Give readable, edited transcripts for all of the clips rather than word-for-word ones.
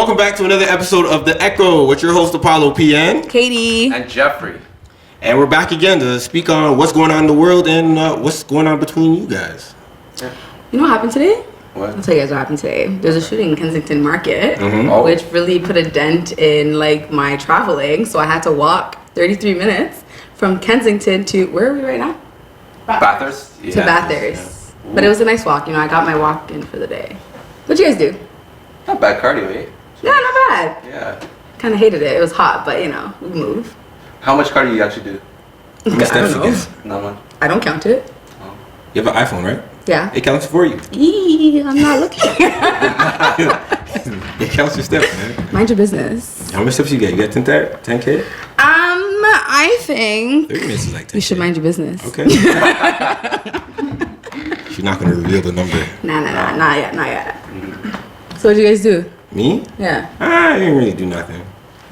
welcome back to another episode of The Echo with your host Apollo PN, Katie, and Jeffrey. And we're back again to speak on what's going on in the world and what's going on between you guys. You know what happened today? What? I'll tell you guys what happened today. There's a shooting in Kensington Market, Oh. which really put a dent in like my traveling. So I had to walk 33 minutes from Kensington to, where are we right now? Bathurst? To Bathurst. Yeah. But it was a nice walk. You know, I got my walk in for the day. What'd you guys do? Not bad cardio, eh? Yeah, not bad. Yeah. Kind of hated it. It was hot, but you know, we move. How much cardio you actually do? How many steps you get? Not much. I don't count it. Oh. You have an iPhone, right? Yeah. It counts for you. Eee, I'm not looking. It counts your steps, man. Mind your business. How many steps you get? You got 10K? I think 30 minutes is like 10K. you should mind your business. Okay. She's not going to reveal the number. Nah, not yet. So what do you guys do? Me? Yeah. I didn't really do nothing.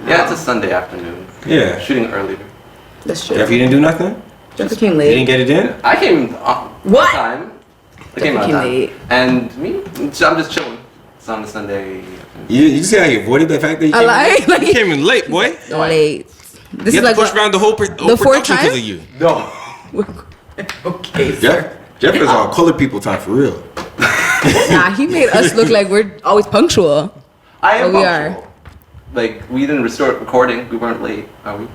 Yeah, it's a Sunday afternoon. Yeah. Shooting earlier. That's true. Jeff, you didn't do nothing? Jeff came You late. didn't get it in? I came on What? time. I Jeff came on came time. late. And me, I'm just chilling. It's on a Sunday. You see how you avoided the fact that you I came lied. in late? You came in late, boy. Late. This You is have to like push around the whole production fourth time? because of you. No. Okay, sir. Jeff is all colored people time for real. Nah, he made us look like we're always punctual. I am Oh, we punctual. Like, we didn't restore recording. We weren't late, are we?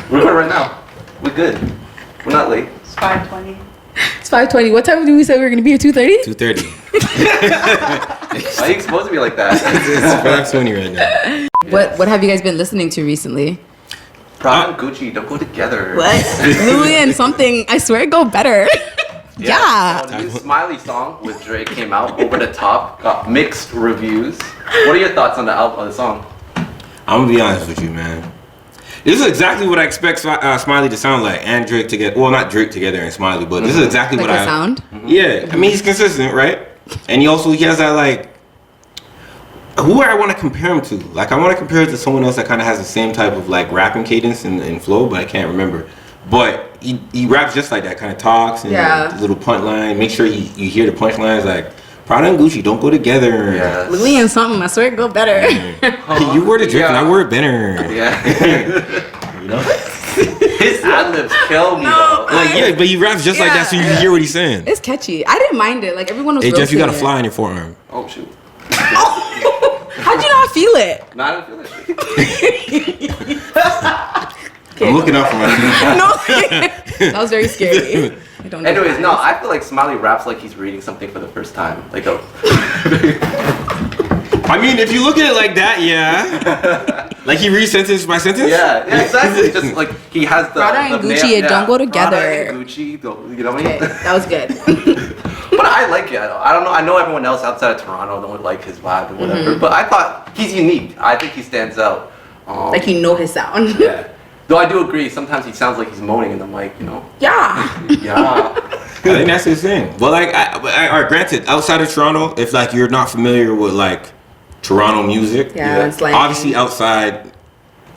We're recording right now. We're good. We're not late. It's 5:20. It's 5:20. What time did we say we were gonna be at 2:30? 2:30. Why are you exposed to me like that? It's 5:20 right now. What have you guys been listening to recently? Prada and Gucci don't go together. What? Louis and something. I swear, go better. Yeah. The new Smiley song with Dre came out, Over the Top, got mixed reviews. What are your thoughts on the album, on the song? I'm gonna be honest with you, man. This is exactly what I expect Smiley to sound like, and Drake together. Well, not Drake together and Smiley, but this is exactly Like what a sound? Yeah, I mean he's consistent, right? And he has that like. Who I want to compare him to? Like I want to compare it to someone else that kind of has the same type of like rapping cadence and flow, but I can't remember. But he raps just like that, kind of talks and little punchline. Make sure you hear the punchlines like Prada and Gucci don't go together. Yes. Louis and something. I swear, go better. You wore the drip and I wore it better. Yeah. You know? His ad-libs kill me though. Like yeah, but he raps just like that, so you hear what he's saying. It's catchy. I didn't mind it. Like everyone was. Hey Jeff, you got a roasting fly in your forearm. Oh shoot. How'd you not feel it? No, I didn't feel that shit. I'm looking out for my No, that was very scary. I don't know. Anyways, no, I feel like Smiley raps like he's reading something for the first time. Like a I mean, if you look at it like that, yeah. Like he reads sentence by sentence? yeah, exactly. Just like he has the Prada and Gucci, it don't go together. Prada and Gucci, you know what I Okay, mean? that was good. But I like it. I don't know. I know everyone else outside of Toronto don't like his vibe and whatever. But I thought he's unique. I think he stands out. Like you know his sound. Yeah. Though I do agree, sometimes he sounds like he's moaning in the mic, you know? Yeah. Yeah. I think that's his thing. Well, like, granted, outside of Toronto, if like you're not familiar with like Toronto music, Yeah, it's like obviously outside,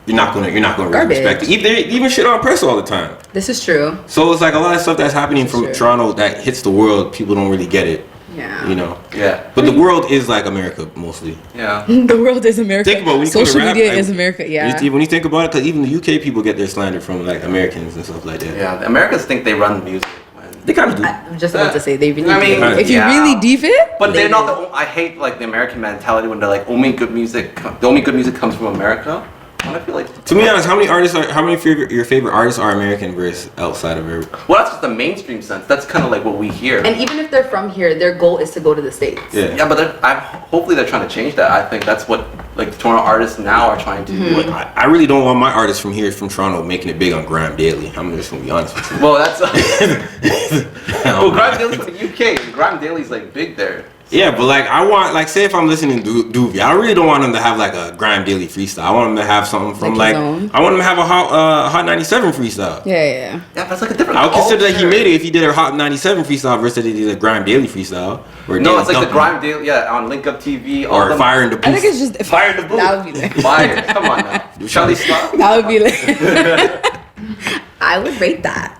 you're not gonna really Garbage. respect it. Even shit on press all the time. This is true. So it's like a lot of stuff that's happening from True. Toronto that hits the world. People don't really get it. Yeah. You know. Yeah. But the world is like America mostly. Yeah. The world is America. Think about when you come to Social rap, media like, is America. Yeah. When you think about it, because even the UK people get their slander from like Americans and stuff like that. Yeah. The Americans think they run music. Man. They kind of do. I'm just about to say they really. I mean, do. If you yeah. really deep it, But they they're not do. the I hate like the American mentality when they're like the only good music comes from America. And I feel like To be honest, how many your favorite artists are American versus outside of America? well, that's just the mainstream sense. That's kind of like what we hear. And even if they're from here, their goal is to go to the States. Yeah. Yeah, but hopefully they're trying to change that. I think that's what like the Toronto artists now are trying to do. Like, I really don't want my artists from Toronto, making it big on Grime Daily. I'm just gonna be honest with you. well, that's well, Grime Daily's from the UK. And Grime Daily's like big there. Yeah, but like I want, like, say if I'm listening to Doobie, I really don't want them to have like a Grime Daily freestyle. I want them to have something from Like like his own? I want them to have a Hot 97 freestyle. Yeah. Yeah, but it's like a different. I would consider that he culture. made it if he did a Hot 97 freestyle versus he did a Grime Daily freestyle. Or No, Daily it's like the Dumping. Grime Daily, yeah, on Link Up TV. all or them- Fire in the I think Booth. it's just Fire in the Booth. That would be lit. Fire. Come on now. Charlie Scott. That would be lit. I would rate that.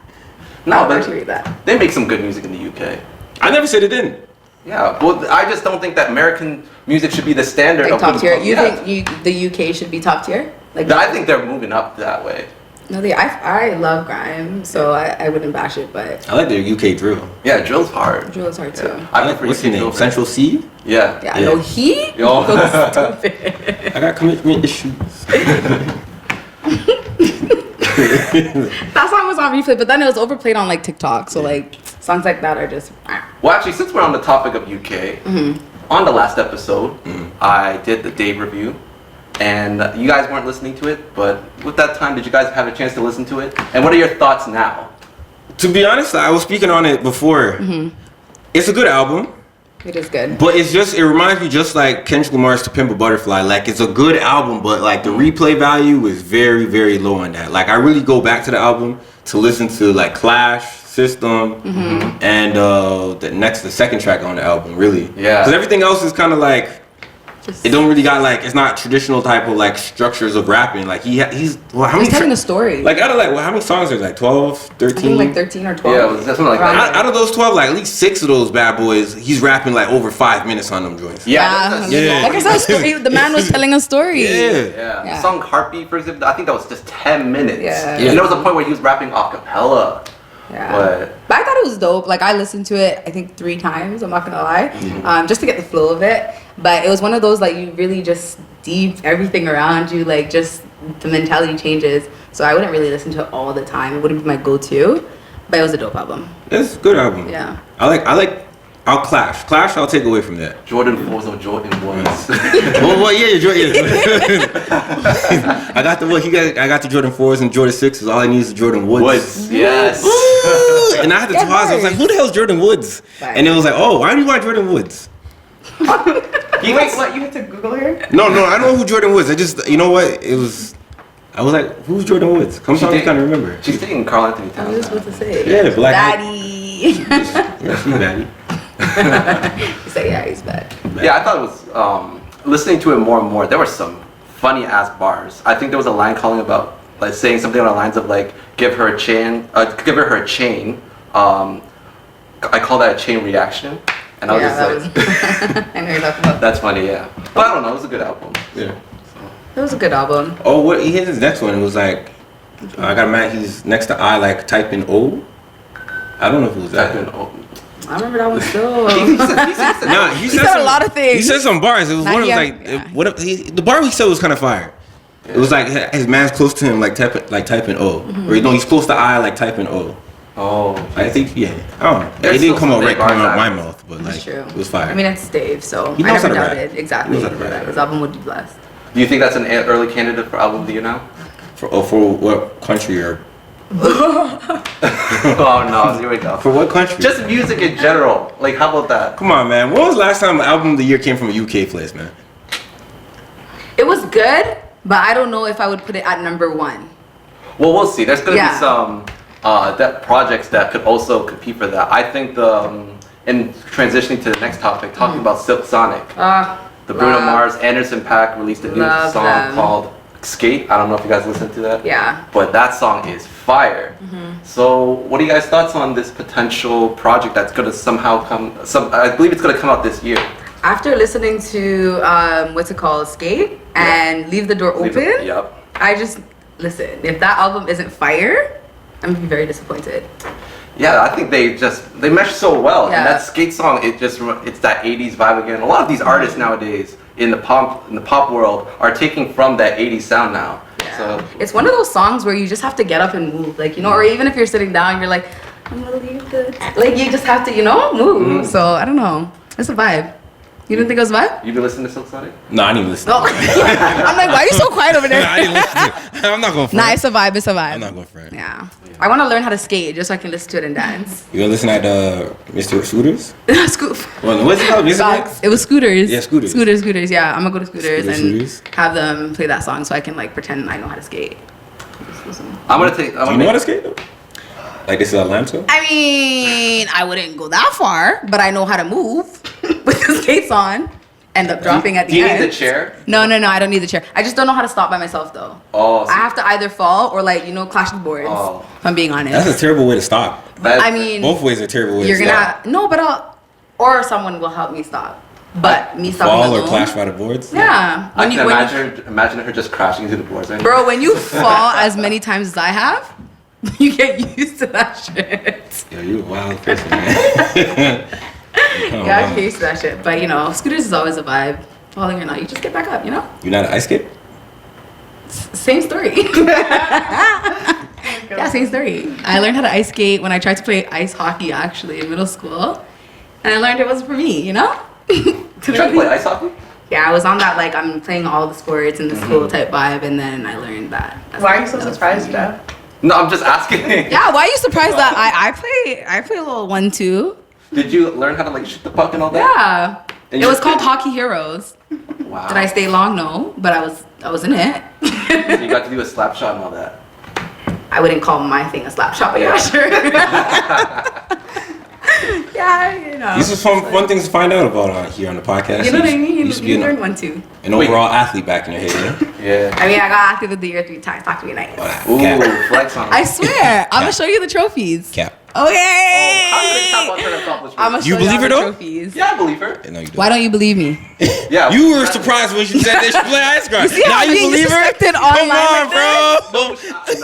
I No, would but actually rate that. they make some good music in the UK. I never said it didn't. Yeah, well, I just don't think that American music should be the standard Like of top tier. You yeah. think the UK should be top tier? Like I think they're moving up that way. no, I love grime, so I wouldn't bash it, but I like their UK drill. Yeah, drill's hard. drill is hard too. Yeah. I prefer What's UK his name? drill. Central C? Yeah. Yeah, Yeah. no, he Yo. goes stupid. I got commitment issues. That song was on replay, but then it was overplayed on like TikTok. So like songs like that are just. Well, actually, since we're on the topic of UK, on the last episode, I did the Dave review, and you guys weren't listening to it. But with that time, did you guys have a chance to listen to it? And what are your thoughts now? To be honest, I was speaking on it before. It's a good album. It is good. But it reminds me just like Kendrick Lamar's To Pimp a Butterfly. Like, it's a good album, but like the replay value is very, very low on that. Like, I really go back to the album to listen to like Clash, System, and the second track on the album, really. Yeah. Because everything else is kind of like, it don't really got like, it's not traditional type of like structures of rapping. Like he's well, how many He's telling a story. like out of like how many songs are there? Like 12, 13? I think like 13 or 12. Yeah, it was definitely like Around that. there. Out of those 12, like at least 6 of those bad boys, he's rapping like over 5 minutes on them joints. Yeah. Yeah. Like I said, story, the man was telling a story. Yeah. Yeah. Yeah. The song Heartbeat, for example, I think that was just 10 minutes. Yeah. And there was a point where he was rapping a cappella. Yeah. But I thought it was dope. Like I listened to it, I think 3 times. I'm not gonna lie, just to get the flow of it. But it was one of those like you really just deep everything around you, like just the mentality changes. So I wouldn't really listen to it all the time. It wouldn't be my go-to, but it was a dope album. It's a good album. Yeah. I'll Clash I'll take away from that. Jordan 4s or Jordan 1s. well, yeah, Jordan. I got the Jordan 4s and Jordan 6s. All I need is Jordan Woods. Woods, yes. Ooh, and I had to Get pause. I was like, who the hell's Jordan Woods? Right. And it was like, oh, why do you want Jordan Woods? Wait, what? You had to Google her? No, I don't know who Jordan Woods. I just, you know what? I was like, who's Jordan Woods? Come on, I can't remember. She's dating Carl Anthony I was Towns. just about to say. Yeah, black. Daddy. Yeah, she's baddie. You say yeah, he's bad. Yeah, I thought it was, listening to it more and more, there were some funny ass bars. I think there was a line calling about, like saying something on the lines of like, give her a chain. I call that a chain reaction. And I was just like, I know you're talking about. that's funny, yeah. But I don't know, it was a good album. Yeah. It was a good album. Oh, what? He hit his next one. It was like, I got mad. He's next to I, like typing O. I don't know if it was that. I remember that one still. Nah, He said a lot of things. He said some bars. It was Not one of yet, like yeah. the bar he said was kind of fire. It was like his man's close to him, like typing O, or no, he's close to I, like typing O. Oh. I think I don't know. There's It didn't still come out some right big bars coming out my out. mouth, but like That's true. it was fire. I mean, it's Dave, so He I knows never how to doubted rap. exactly He knows how to that rap. his album would be blessed. Do you think that's an early candidate for album of the year now? for what country or Oh no, here we go. for what country? Just music in general. Like, how about that? Come on, man. When was the last time the album of the year came from a UK place, man? It was good, but I don't know if I would put it at number 1. Well, we'll see. There's gonna Yeah. be some that projects that could also compete for that. I think in transitioning to the next topic, talking about Silk Sonic, the Bruno Mars Anderson Paak released a new Love song them. called Skate. I don't know if you guys listened to that. Yeah. But that song is fire. So, what are you guys' thoughts on this potential project that's gonna somehow come? I believe it's gonna come out this year. After listening to what's it called, Skate and Leave the Door Open, Yep. I just listen. If that album isn't fire, I'm gonna be very disappointed. Yeah, I think they mesh so well. Yeah. And that Skate song, it's that 80s vibe again. A lot of these artists nowadays in the pop world are taking from that 80s sound now. Yeah. So It's one of those songs where you just have to get up and move, like, you know, or even if you're sitting down, you're like, I'm gonna leave this. Like, you just have to, move. So I don't know. It's a vibe. You didn't think it was a vibe? you been listening to Silk Sonic? No, I didn't even listen. No. I'm like, why are you so quiet over there? I didn't listen to it. I'm not going for Nah, it. it's a vibe. It's a vibe. I'm not going for it. Yeah. I want to learn how to skate just so I can listen to it and dance. You gonna listen at Mr. Scooters? Scoot. Well, what's it called? Fox. It was Scooters. Yeah, Scooters. Scooters. Yeah, I'm gonna go to Scooters and Scooters. have them play that song so I can like pretend I know how to skate. I'm gonna take. Do you know how to skate though? Like this is Atlanta? I mean, I wouldn't go that far, but I know how to move with the skates on. End up dropping at the Do you end. need the chair? No, I don't need the chair. I just don't know how to stop by myself though. Oh, so I have to either fall or like clash the boards. If I'm being honest. That's a terrible way to stop. that- I mean, Both ways are terrible ways you're to gonna stop. no, but or someone will help me stop. But me stopping Fall alone. or clash by the boards? Yeah. I can imagine her just crashing into the boards. Right? Bro, when you fall as many times as I have, you get used to that shit. Yo, you a wild person, man. Yeah, I get used to that shit. But, you know, scooters is always a vibe. Falling or not, you just get back up, you know? You not an ice skate? Same story. Yeah, same story. I learned how to ice skate when I tried to play ice hockey, actually, in middle school. And I learned it wasn't for me, you know? You trying to play ice hockey? Yeah, I was on that, like, I'm playing all the sports in the school type vibe, and then I learned that. Why are you so surprised, Jeff? No, I'm just asking. Yeah, why are you surprised that I play a little 1-2? Did you learn how to like shoot the puck and all that? Yeah. And It you was just called did? Hockey Heroes. Wow. Did I stay long? No, but I was in it. You got to do a slap shot and all that. I wouldn't call my thing a slap shot, but yeah, Yeah. sure. Yeah, you know. These are fun things to find out about here on the podcast. You know what I mean? used to be You an learn 1-2. overall athlete back in your head, Yeah. I mean, I got Athlete of the Year 3 times. Talk to me nice. Ooh, Cap. flex on. I swear. I'm gonna show you the trophies. Cap. Okay. How did they tap on her accomplishment? I'm gonna You show believe y'all her, the though? trophies. Yeah, I believe her. No, you don't. Why don't you believe me? Yeah. You were surprised when she said they should play ice cream. see how Now I'm you being believe her? disrespected Come online on, like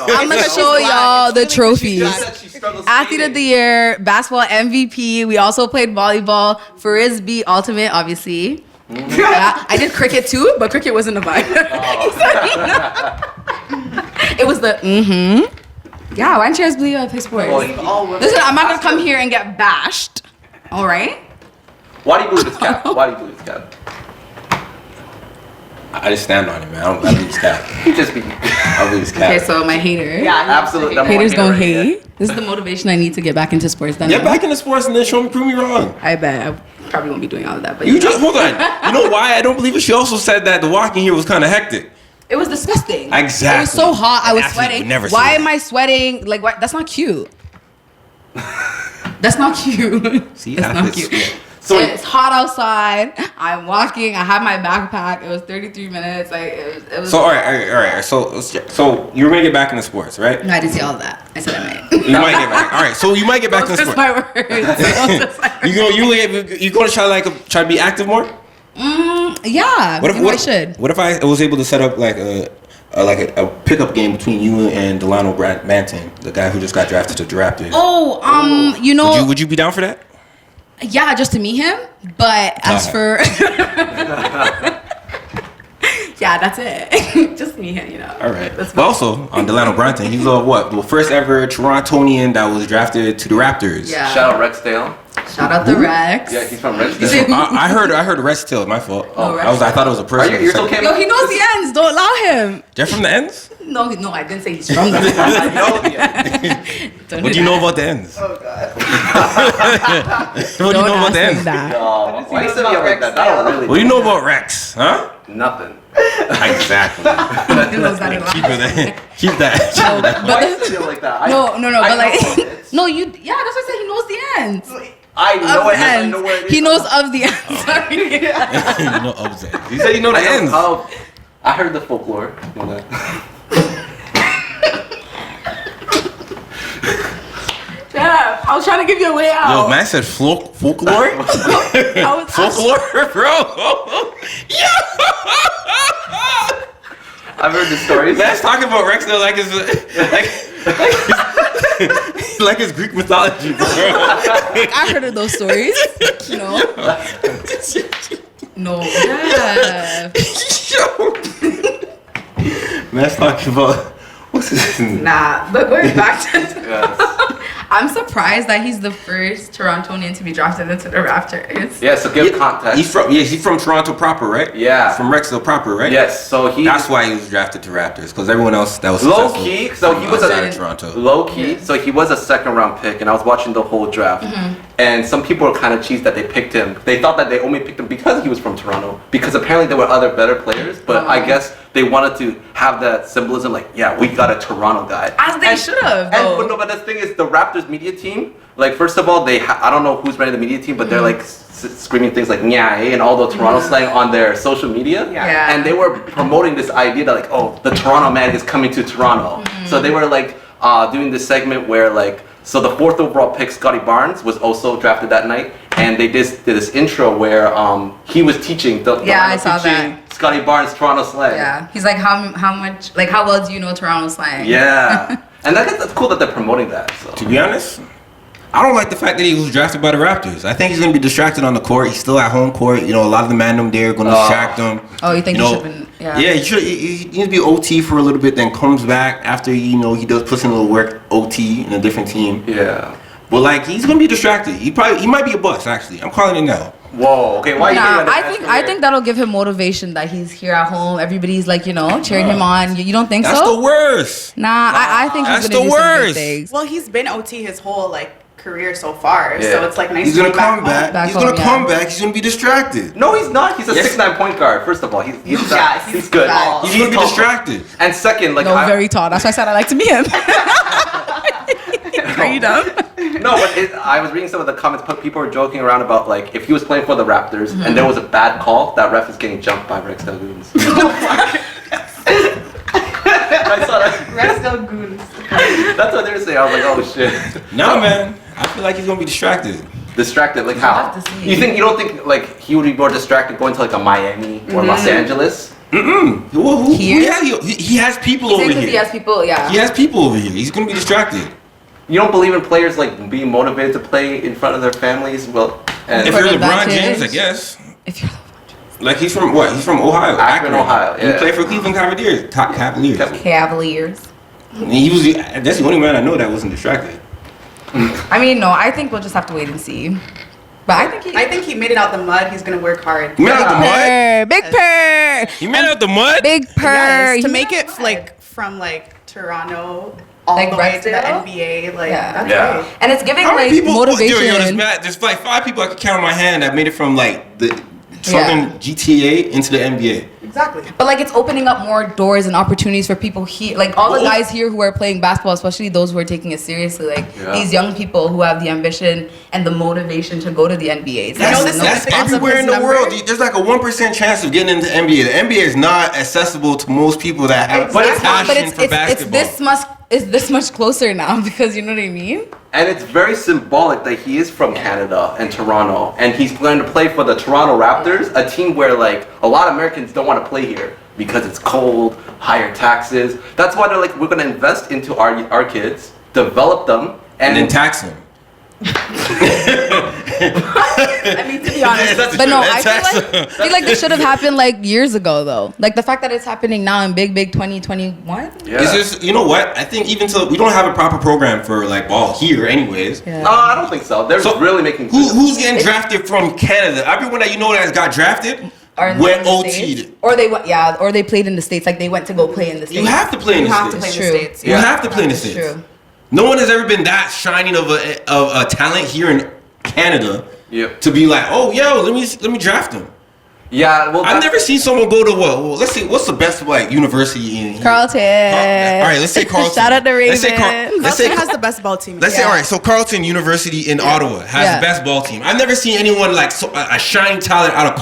bro. I'm gonna show y'all the trophies. Athlete Athlete of the Year, basketball MVP. We also played volleyball, frisbee, ultimate, obviously. Yeah, I did cricket too, but cricket wasn't a vibe. It was the Yeah, why don't you guys believe I play sports? Listen, I'm not gonna come here and get bashed. All right. Why do you believe it's cap? Why do you believe it's cap? I just stand on it, man. I believe it's cap. You just be. I believe it's cap. Okay, so my hater. Yeah, Absolutely. Number one Haters gonna hater right hate. This is the motivation I need to get back into sports. Then Get back into sports and then show me, prove me wrong. I bet I probably won't be doing all of that, but You know. just hold on. You know why I don't believe it? She also said that the walking here was kind of hectic. It was disgusting. Exactly. It was so hot. I An was athlete sweating. would never say Why that. am I sweating? Like, why? That's not cute. That's not cute. See, That's not athletes cute. sweat. So It's hot outside. I'm walking. I have my backpack. It was 33 minutes. Like it was. So all right. So you're gonna get back into sports, right? No, I didn't say all of that. I said I might. You might get back. All right. So you might get back Those into are sports. my words. Those are my You gonna try to be active more? Yeah. What if maybe I should. What if I was able to set up like a pickup game between you and Delano Banton, the guy who just got drafted to the Raptors? Oh, you know. Would you be down for that? Yeah, just to meet him. But as for yeah, that's it. Just meet him, you know. All right. That's But also on Delano Banton, he's the first ever Torontonian that was drafted to the Raptors. Yeah. shout out Rexdale. Shout out the Rex. Yeah, he's from You Rexdale. say who? I heard Rest Tail. My fault. Oh, I thought it was a person. Are you still okay? Yo, he knows the ends. Don't allow him. Jeff from the ends? No, I didn't say he's from them. I know the Don't What do you know about the ends? Oh god. What do you know about the ends? That. Oh, why you knows set me about up like that? That Rexdale? don't really. What do you know about Rex? Huh? Nothing. Exactly. He knows that a lot. Keep that. Why you set me up like that? No, but know like, it. no, yeah, that's what I said. He knows the ends. I Of know the it. I ends. know where it is. He knows of the ends. Sorry. You know of that. You said you know the ends. Oh, I heard the folklore. You know that. Jeff, I was trying to give you a way Yo, out. man said folklore? I was Folklore, bro. I've heard the stories. Man's talking about Rex though like it's like it's Greek mythology, bro. I heard of those stories. You know. No. Yeah. Man's talking about what's his name? Nah, but going back to. Yes. I'm surprised that he's the first Torontonian to be drafted into the Raptors. Yeah, so give context. He's from Toronto proper, right? Yeah. From Rexdale proper, right? Yes, so he. That's why he was drafted to Raptors, because everyone else that was Low successful key, so he was outside a of Toronto. low key. So he was a second round pick, and I was watching the whole draft. And some people were kind of cheesed that they picked him. They thought that they only picked him because he was from Toronto, because apparently there were other better players. But I guess they wanted to have that symbolism, like, yeah, we got a Toronto guy. As they should have. But the thing is, the Raptors media team, like, first of all, I don't know who's running the media team, but they're like screaming things like "nyai" and all the Toronto slang on their social media. Yeah. And they were promoting this idea that, like, oh, the Toronto man is coming to Toronto. So they were like doing this segment where, like, so the 4th overall pick, Scotty Barnes, was also drafted that night, and they did this intro where he was teaching. I saw that. Scotty Barnes Toronto slang. Yeah, he's like, how well do you know Toronto slang? Yeah, and that's cool that they're promoting that. So. To be honest, I don't like the fact that he was drafted by the Raptors. I think he's going to be distracted on the court. He's still at home court. You know, a lot of the mandem there are going to distract him. Oh, you think he should have been? Yeah, he needs to be OT for a little bit, then comes back after, he puts in a little work OT in a different team. Yeah. But, like, he's going to be distracted. He might be a bust, actually. I'm calling it now. Whoa, okay, why are you I think that'll give him motivation that he's here at home. Everybody's like, cheering him on. You don't think That's so? That's the worst. Nah, I think he's going to do some good things. Well, he's been OT his whole, career so far, so it's nice. He's gonna come back. He's gonna come back. He's gonna be distracted. No, he's not. He's a 6'9" point guard. First of all, he's good. He's gonna be distracted. And second, very tall. That's why I said I like to meet him. Are you dumb? No, but I was reading some of the comments. People were joking around about if he was playing for the Raptors and there was a bad call, that ref is getting jumped by Rex Delgoons. I saw that. Rex Delgoons. That's what they were saying. I was like, oh shit. No, man. I feel like he's gonna be distracted. Distracted? Like how? You don't think he would be more distracted going to a Miami or Los Angeles? Who he has people over here. He has people, yeah. He has people over here. He's gonna be distracted. You don't believe in players being motivated to play in front of their families? Well, and if you're LeBron James, I guess. If you're he's from what? He's from Ohio. Akron, Ohio. Yeah. He played for Cleveland Cavaliers. Cavaliers. And that's the only man I know that wasn't distracted. I mean, no. I think we'll just have to wait and see. But I think he made it out the mud. He's gonna work hard. He made it out the mud. Big purr. He made it out the mud. Big purr. Yes, to make it from Toronto all the way to the NBA, that's great. And it's giving motivation. There's 5 people I could count on my hand that made it from the Southern GTA into the NBA. Exactly. But it's opening up more doors and opportunities for people here. All the guys here who are playing basketball, especially those who are taking it seriously. These young people who have the ambition and the motivation to go to the NBA. That's everywhere in the world. There's a 1% chance of getting into the NBA. The NBA is not accessible to most people that have passion for basketball. It's this much closer now because you know what I mean? And it's very symbolic that he is from Canada and Toronto, and he's going to play for the Toronto Raptors, a team where a lot of Americans don't want to play here because it's cold, higher taxes. That's why they're we're going to invest into our kids, develop them, and then tax them. I mean, to be honest, but no, I feel like this should have happened years ago though. The fact that it's happening now in big 2021. Yeah. It's just, you know what? I think even so, we don't have a proper program for ball here, anyways. Yeah. No, I don't think so. They're really making. Who's getting drafted from Canada? Everyone that that got drafted went OT'd. Or they played in the States. They went to go play in the States. You have to play in the States. You have to play in the States. True. No one has ever been that shining of a talent here in Canada to be let me draft him. Yeah, well, I've never seen someone go to let's see, what's the best university in here? Carleton. All right, let's say Carleton. Shout out to Ravens. Carleton has the best ball team. Let's say, all right, so Carleton University in Ottawa has the best ball team. I've never seen anyone a shining talent out of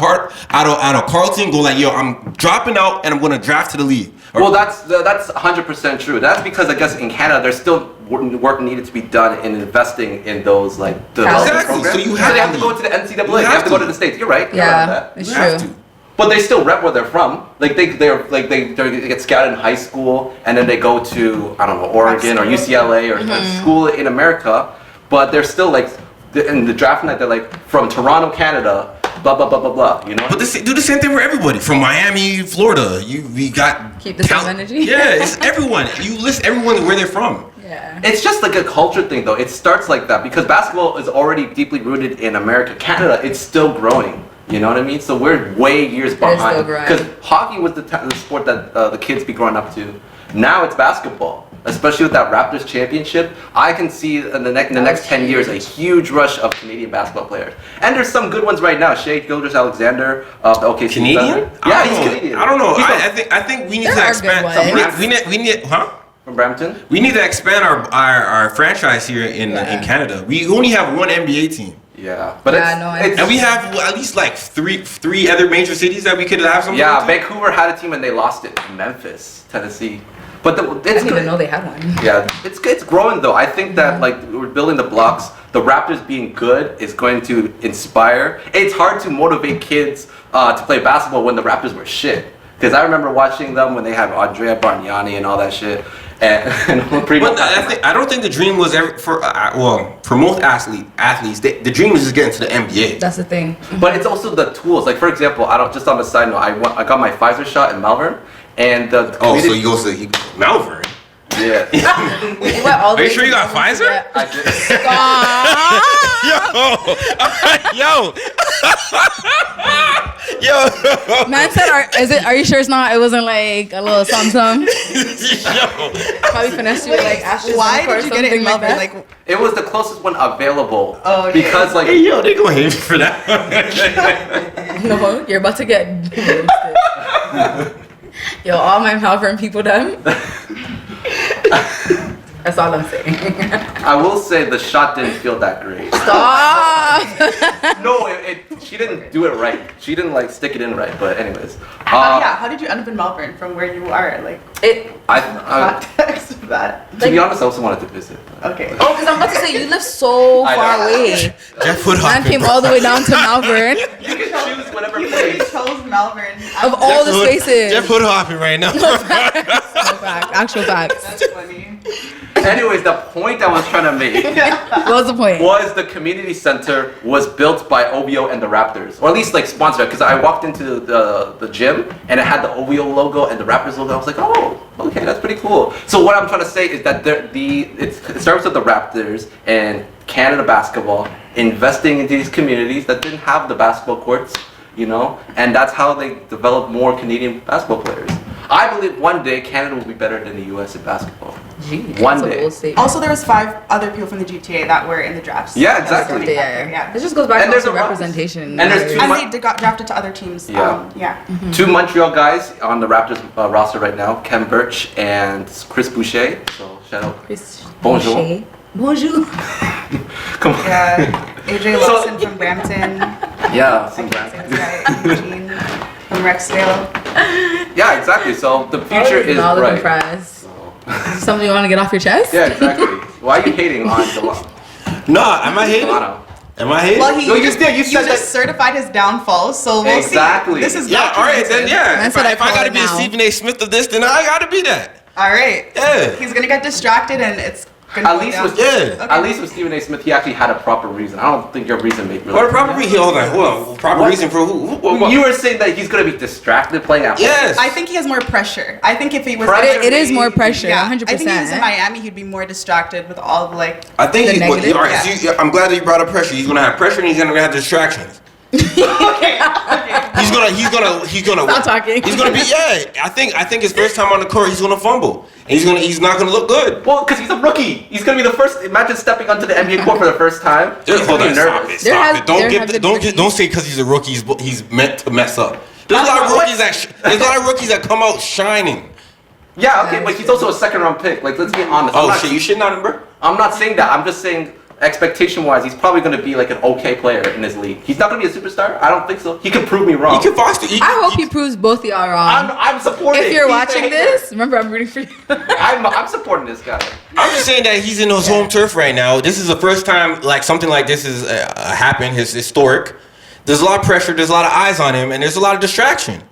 Carleton go I'm dropping out and I'm going to draft to the league. Well, that's 100% true. That's because I guess in Canada there's still work needed to be done in investing in those development programs. So you have to go to the NCAA. You have to go to the States. You're right. Yeah, it's true. But they still rep where they're from. They get scouted in high school and then they go to Oregon or UCLA or school in America. But they're still in the draft night they're from Toronto, Canada. Blah blah blah blah blah. But do the same thing for everybody from Miami, Florida. We got keep the same energy. Yeah, it's everyone. You list everyone where they're from. Yeah. It's just a culture thing though. It starts like that because basketball is already deeply rooted in America. Canada, it's still growing. You know what I mean? So we're way years behind. Because hockey was the sport that the kids be growing up to. Now it's basketball. Especially with that Raptors championship, I can see in the next 10 years a huge rush of Canadian basketball players. And there's some good ones right now. Shai Gilgeous-Alexander, the OKC Canadian? Yeah, he's Canadian. I don't know. I think we need to expand. We need from Brampton. We need to expand our franchise here in Canada. We only have one NBA team. Yeah, but and we have at least three other major cities that we could have some. Yeah, Vancouver had a team and they lost it. Memphis, Tennessee. But I it's didn't even good. know they had one. Yeah, it's growing though. I think that like we're building the blocks. The Raptors being good is going to inspire. It's hard to motivate kids to play basketball when the Raptors were shit. Because I remember watching them when they had Andrea Bargnani and all that shit. And pretty much. I don't think the dream was ever for most athletes. The dream is just getting to the NBA. That's the thing. But it's also the tools. Like for example, just on the side note, I got my Pfizer shot in Malvern, and the Oh, so you go to Malvern? yeah. You went all the Are you way sure you to got Melbourne to Pfizer? get- I did. Yo. Man said, are you sure it's not? It wasn't like a little something. Probably finessed you with like AstraZeneca Why or did you get it in something Melbourne? like that. Like, It was the closest one available. Oh, okay. Because like Hey, yo, they gonna hate me for that. No, you're about to get roasted. Yo, all my Malvern people done. That's all I'm saying. I will say the shot didn't feel that great. Stop. No, she didn't do it right. She didn't like stick it in right. But anyways, how did you end up in Melbourne from where you are? Like, I context of that. to be honest, I also wanted to visit. Okay. Oh, because I'm about to say you live so I far know. away. Jeff would Man came all the way down to Malvern. You can choose whatever You literally place. chose Melbourne. Of all the spaces. Jeff hood hopping right now. No fact, actual facts. That's funny. Anyways, the point I was trying to make What was the point? was the community center was built by OVO and the Raptors, or at least like sponsored. Because I walked into the gym and it had the OVO logo and the Raptors logo. I was like, oh, okay, that's pretty cool. So what I'm trying to say is that it starts with the Raptors and Canada basketball investing into these communities that didn't have the basketball courts, you know, and that's how they develop more Canadian basketball players. I believe one day Canada will be better than the U.S. in basketball. Gee, One that's a day. bold statement. Also, there was 5 other people from the GTA that were in the drafts. Yeah, exactly. Yeah. This just goes back And to there's also a representation. and there's two And they got drafted to other teams. Yeah. Yeah. 2 Montreal guys on the Raptors roster right now, Kem Birch and Chris Boucher. So shout out. Chris Bonjour. Boucher. Bonjour. Come on. Yeah. AJ So- Lawson from Brampton. Yeah. I can't say this right. Eugene from Rexdale. Yeah, exactly. So the future is Not looking bright. impressed. Something you want to get off your chest? Yeah, exactly. Why are you hating on Nah, am I hating? Delano? Am I hating? Well, he No, you did. You said that- certified his downfall, so we'll Exactly. see. This is Yeah, all right, then, yeah. That's If what I if I call gotta it be a now. Stephen A. Smith of this, then I gotta be that. All right. Yeah. He's gonna get distracted, and it's gonna At go least down. with Yeah. At least with Stephen A. Smith, he actually had a proper reason. I don't think your reason made What a proper reason? Hold on, proper What? reason for who? What? You were saying that he's gonna be distracted playing at home. Yes. I think he has more pressure. I think if he was, Pressure? It is more pressure, Yeah, 100%. I think he was in Miami, he'd be more distracted with all the like. I think The he's. negative? All right, Yeah. see, I'm glad that you brought up pressure. He's gonna have pressure and he's gonna have distractions. Okay. He's gonna. Stop talking. He's gonna be. Yeah, I think his first time on the court, he's gonna fumble and he's not gonna look good. Well, because he's a rookie. He's gonna be the first. Imagine stepping onto the NBA court for the first time. He's Hold gonna on, be stop nervous. it, There stop has- it. Don't there get, have the, been don't get, rookies. don't say because he's a rookie, he's meant to mess up. There's a lot of rookies there's a lot of rookies that come out shining. Yeah, okay, but he's also a second round pick. Like, let's be honest. Oh shit, you shitting on him, bro? I'm not saying that. I'm just saying expectation wise, he's probably gonna be like an okay player in this league. He's not gonna be a superstar. I don't think so. He can prove me wrong. He can foster. I hope he proves both of y'all wrong. I'm supporting. If you're He's watching the hater. this, remember I'm rooting for you. I'm supporting this guy. I'm just saying that he's in his home turf right now. This is the first time like something like this is happened. His historic. There's a lot of pressure. There's a lot of eyes on him, and there's a lot of distraction.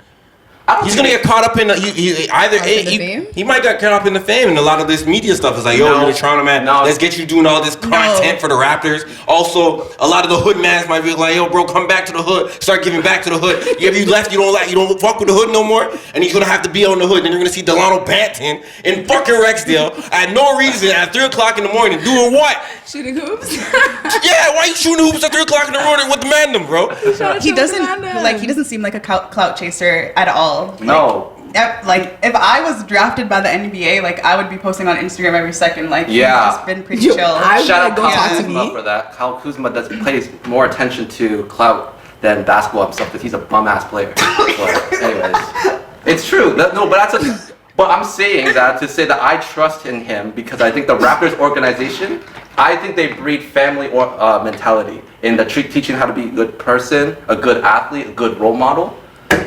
He's gonna get caught up in he might get caught up in the fame, and a lot of this media stuff is like, yo, No. you're the Toronto man. No. Let's get you doing all this content for the Raptors. Also, a lot of the hood mans might be like, yo, bro, come back to the hood. Start giving back to the hood. If you left, you don't fuck with the hood no more, and he's gonna have to be on the hood. Then you're gonna see Delano Banton in fucking Rexdale at no reason at 3:00 in the morning doing what? Shooting hoops. Yeah, why you shooting hoops at 3:00 in the morning with the mandem, bro? He doesn't seem like a clout chaser at all. No. Like if I was drafted by the NBA, like I would be posting on Instagram every second. Like Yeah. he's been pretty Yo, chill. I- Shout would out go Kyle talk to Kuzma me. for that. Kyle Kuzma pays more attention to clout than basketball himself because he's a bum ass player. But anyways, it's true. But I'm saying that to say that I trust in him because I think the Raptors organization, I think they breed family mentality in the teaching how to be a good person, a good athlete, a good role model.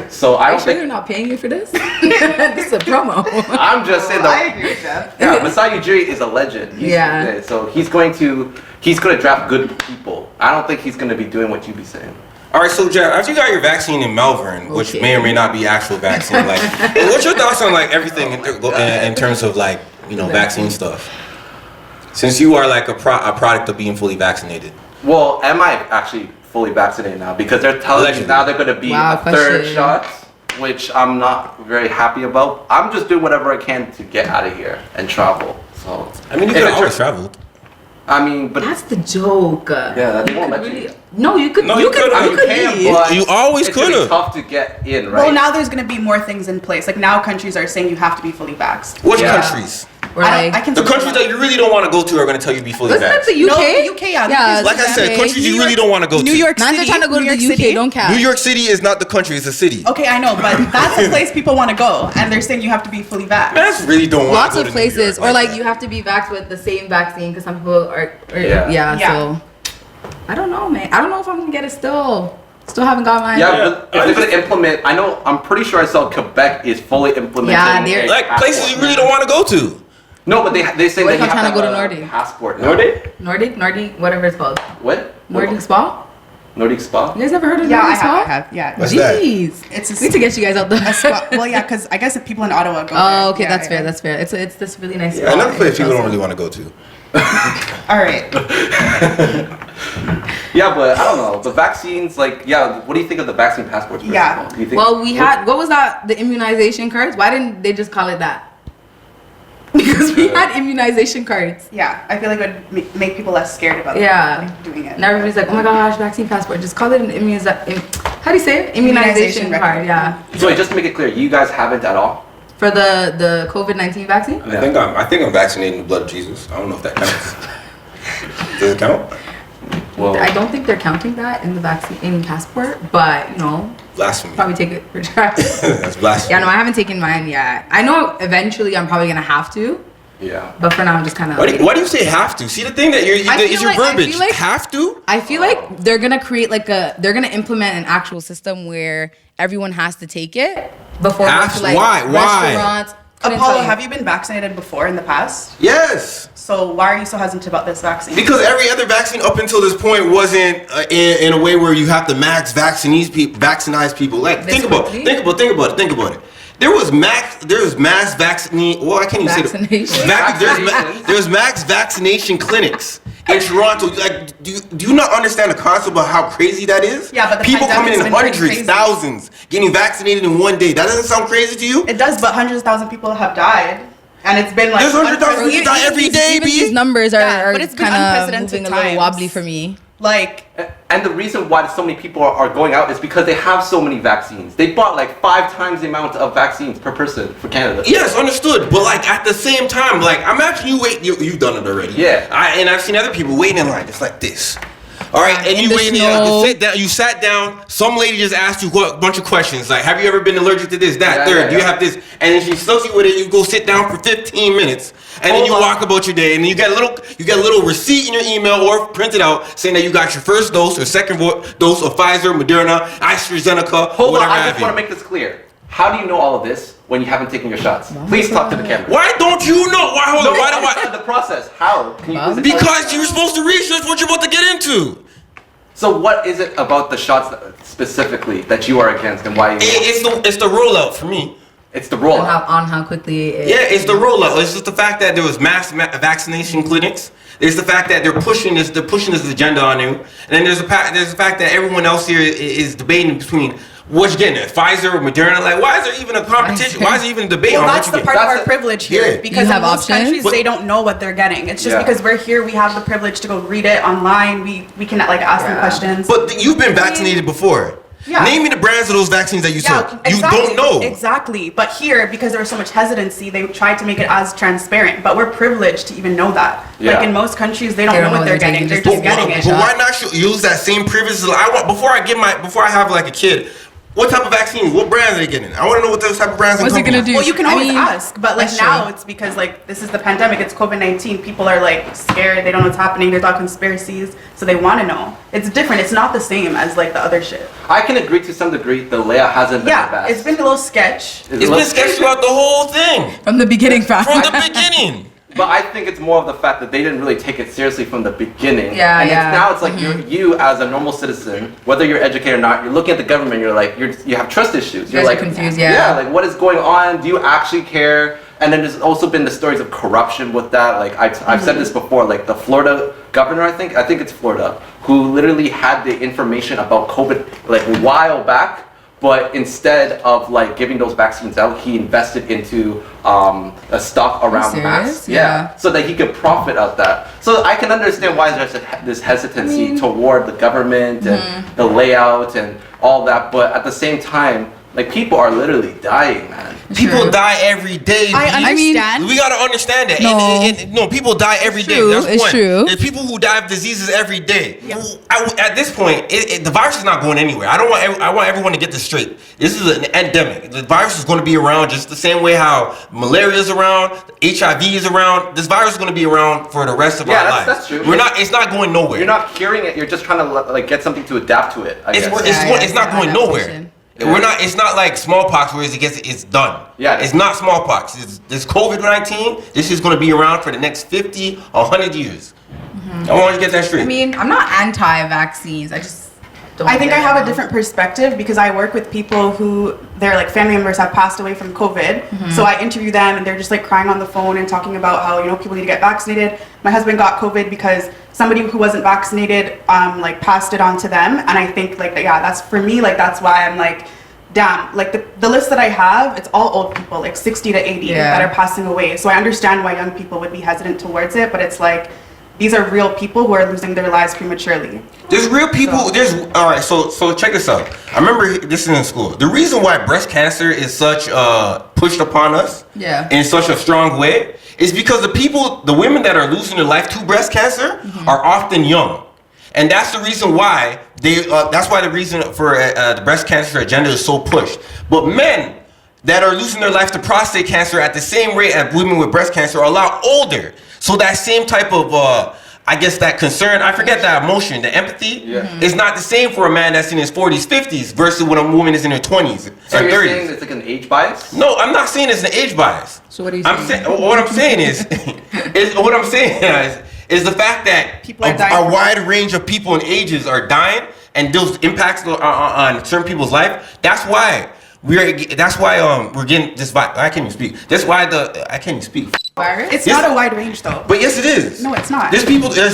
So I Are you don't sure think. they're not paying you for this? This is a promo. I'm just saying I that. agree with Jeff. Yeah, Masai Ujiri is a legend. Yeah. So he's going to draft good people. I don't think he's going to be doing what you be saying. All right, so Jeff, after you got your vaccine in Melbourne, which Okay. may or may not be actual vaccine, like, what's your thoughts on like everything in terms of like vaccine stuff? Since you are like a product of being fully vaccinated. Well, am I actually fully vaccinated now? Because they're telling me Allegedly. now they're going to be Wow, a third question. shot, which I'm not very happy about. I'm just doing whatever I can to get out of here and travel. So I mean, you if could it have always turns- traveled. I mean, but That's the joke. yeah, they won't could let you. really- No, you could. No, you you could. could've. You You could can, leave. but You always it's gonna be could've. tough to get in, right? Well, now there's going to be more things in place. Like now countries are saying you have to be fully vaxxed. Which Yeah. countries? Or I like, can The countries that you really don't want to go to are going to tell you to be fully wasn't that vaccinated. the UK? No, the UK, yeah. Yeah. Like I said, UK. countries you New really York- don't want to go to. New York Man, City. they're trying to go New to York the UK. City. Don't cap. New York City is not the country; it's a city. Okay, I know, but that's a place people want to go, and they're saying you have to be fully vaxxed. Man, I really don't want Lots to go of to places, New York or like that. you have to be vaxxed with the same vaccine because some people are. Yeah. Yeah. Yeah. So I don't know, man. I don't know if I'm gonna get it still. Still haven't got mine. Yeah, Yeah. but if they're gonna implement, I'm pretty sure I saw Quebec is fully implementing. Yeah, they're- a Like places you passport. really don't want to go to. No, but they say What that if you I'm have trying to go to have a Nordic? passport. now. Nordic, whatever it's called. What? Nordic Spa. Nordic Spa. You guys ever heard of Yeah, I Nordic Spa? have, yeah. What's that? Jeez. It's a We need to get you guys out there. a spa. Well, yeah, because I guess if people in Ottawa go. Oh, there, okay, yeah, that's yeah. fair. That's fair. It's this really nice. Yeah, spa another in place people don't Chelsea. really want to go to. All right. Yeah, but I don't know. The vaccines, like, yeah. What do you think of the vaccine passports? First Yeah. of all? Do you think, Well, we had what was that? The immunization cards. Why didn't they just call it that? Because we had immunization cards. Yeah, I feel like it would make people less scared about Yeah. doing it. And everybody's like, oh my gosh, vaccine passport. Just call it an how do you say it? Immunization Immunization card. record. Yeah. So wait, just to make it clear, you guys haven't at all. For the COVID-19 vaccine. I think I'm vaccinated in the blood of Jesus. I don't know if that counts. Does it count? Well, I don't think they're counting that in the vaccine passport, but Blasphemy. probably take it for try. That's blasphemy. Yeah, no, I haven't taken mine yet. I know eventually I'm probably gonna have to, yeah. but for now I'm just kind of. Why do you say have to? See, the thing that I is feel your like- I verbiage. feel like- Have to? I feel like they're gonna create they're gonna implement an actual system where everyone has to take it before going Have to to? like Why? restaurants. Couldn't Apollo, tell have you been vaccinated before in the past? Yes. So why are you so hesitant about this vaccine? Because every other vaccine up until this point wasn't in a way where you have to vaccinize people. Like This think about quickly? it. There was mass vaccine. Well, I can't even say Vaccination. there's max vaccination clinics in Toronto. Like, do you not understand the concept of how crazy that is? Yeah, but the people coming in pandemic's been pretty hundreds, crazy. thousands, getting vaccinated in one day. That doesn't sound crazy to you? It does, but hundreds of thousands of people have died, and it's been like There's 100,000 unprecedented- people die every day, Even B. these numbers Yeah, are but it's been kind of unprecedented moving a little times. wobbly for me. Like, And the reason why so many people are going out is because they have so many vaccines. They bought like 5 times the amount of vaccines per person for Canada. Yes, understood. But like at the same time, like I'm actually you've done it already. Yeah. I've seen other people waiting in line just like this. All right, and In you the waiting snow. to sit down. You sat down. Some lady just asked you a bunch of questions like, "Have you ever been allergic to this, that, Yeah, third? yeah, Do you yeah. have this?" And then she slugs you with it. You go sit down for 15 minutes, and then you Hold on. walk about your day. And then you get a little receipt in your email or printed out saying that you got your first dose or second dose of Pfizer, Moderna, AstraZeneca, Hold on, whatever I have just you. want to make this clear. How do you know all of this when you haven't taken your shots? Please talk to the camera. Why don't you know? Why hold on? Why do I? The process. How? Can you please explain? Because you're supposed to research what you're about to get into. So what is it about the shots specifically that you are against and why you? It's the rollout for me. It's the And rollout. how quickly it Yeah, it's the rollout. It's just the fact that there was mass vaccination clinics. There's the fact that they're pushing this agenda on you, and then there's the fact that everyone else here is debating between what you're getting, Pfizer or Moderna. Like, why is there even a competition? Why is there even a debate well, on what that's you the get? part of That's our it. privilege here. Yeah. Because You in have most options? countries, But- they don't know what they're getting. It's just Yeah. because we're here, we have the privilege to go read it online. We can like ask them Yeah. questions. But you've been vaccinated before. Yeah. Name me the brands of those vaccines that you Yeah, took. exactly. You don't know. Exactly. But here, because there was so much hesitancy, they tried to make it as transparent. But we're privileged to even know that. Yeah. Like in most countries, they don't know what they're getting. They're taking, just getting it. But why not use that same privilege? Before I have like a kid, what type of vaccines? What brands are they getting? I want to know what those type of brands. What's it gonna do? Well, you can always ask, but like that's now true. it's because like this is the pandemic. It's COVID-19. People are like scared. They don't know what's happening. There's all conspiracies, so they want to know. It's different. It's not the same as like the other shit. I can agree to some degree. The layout hasn't been the Yeah, best. it's been a little sketch. It's been sketched throughout the whole thing. From the beginning, fam. From the beginning. But I think it's more of the fact that they didn't really take it seriously from the beginning. Yeah, and yeah. Now it's like you as a normal citizen, whether you're educated or not, you're looking at the government. You're like you have trust issues. You're guys are like confused, Yeah, like what is going on? Do you actually care? And then there's also been the stories of corruption with that. Like I've said this before. Like the Florida governor, I think it's Florida, who literally had the information about COVID like a while back. But instead of like giving those vaccines out, he invested into a stock around masks. Yeah. So that he could profit out that. So I can understand why there's this hesitancy toward the government and the layout and all that. But at the same time, like people are literally dying, man. People die every day. I understand. We gotta understand that. No. No, people die every day. True, That's it's one. true. There's people who die of diseases every day. At this point, the virus is not going anywhere. I want everyone to get this straight. This is an endemic. The virus is going to be around just the same way how malaria is around, HIV is around. This virus is going to be around for the rest of our lives. That's true. It's not going nowhere. You're not curing it. You're just trying to like get something to adapt to it. I guess. It's not going nowhere. It's not like smallpox where it's done. Yeah. It's not smallpox. This COVID-19. This is going to be around for the next 50 or 100 years. I want you to get that straight. I mean, I'm not anti-vaccines. I just don't. I think I get have it. a different perspective because I work with people who their like family members have passed away from COVID. So I interview them and they're just like crying on the phone and talking about how people need to get vaccinated. My husband got COVID because somebody who wasn't vaccinated like passed it on to them, and I think like that's for me like that's why I'm like damn, like the list that I have, it's all old people, like 60 to 80 that are passing away. So I understand why young people would be hesitant towards it, but it's like these are real people who are losing their lives prematurely. There's real people. All right. So check this out. I remember this in school. The reason why breast cancer is such pushed upon us, in such a strong way, is because the women that are losing their life to breast cancer are often young, and that's the reason why the reason for the breast cancer agenda is so pushed. But men that are losing their life to prostate cancer at the same rate as women with breast cancer are a lot older. So that same type of, I guess that concern, I forget that emotion, the empathy, is not the same for a man that's in his 40s, 50s versus when a woman is in her 20s So or you're 30s. saying it's like an age bias? No, I'm not saying it's an age bias. So what are you saying? What I'm saying is is the fact that People are dying. a wide range of people and ages are dying, and those impacts on certain people's life. That's why we're getting this. I can't even speak. That's why I can't even speak. Virus? It's not a wide range though. But yes, it is. No, it's not. There's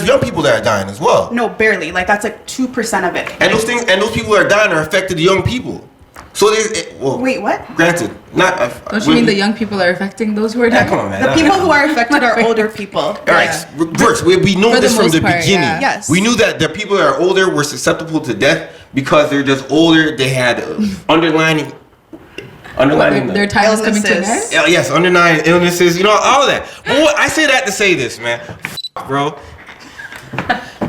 young people that are dying as well. No, barely. Like that's like 2% of it. And those people that are dying are affected the young people. So Wait, what? Granted, not. Don't you mean the young people are affecting those who are dying? Come on, man. The people who are affected are older people. All right, first, we know For the this from most the part, beginning. yeah. Yes. We knew that the people that are older were susceptible to death because they're just older. They had underlying. Their time is coming to an Illnesses. end. Yes, underlying illnesses. All of that. But I say that to say this, man. Bro.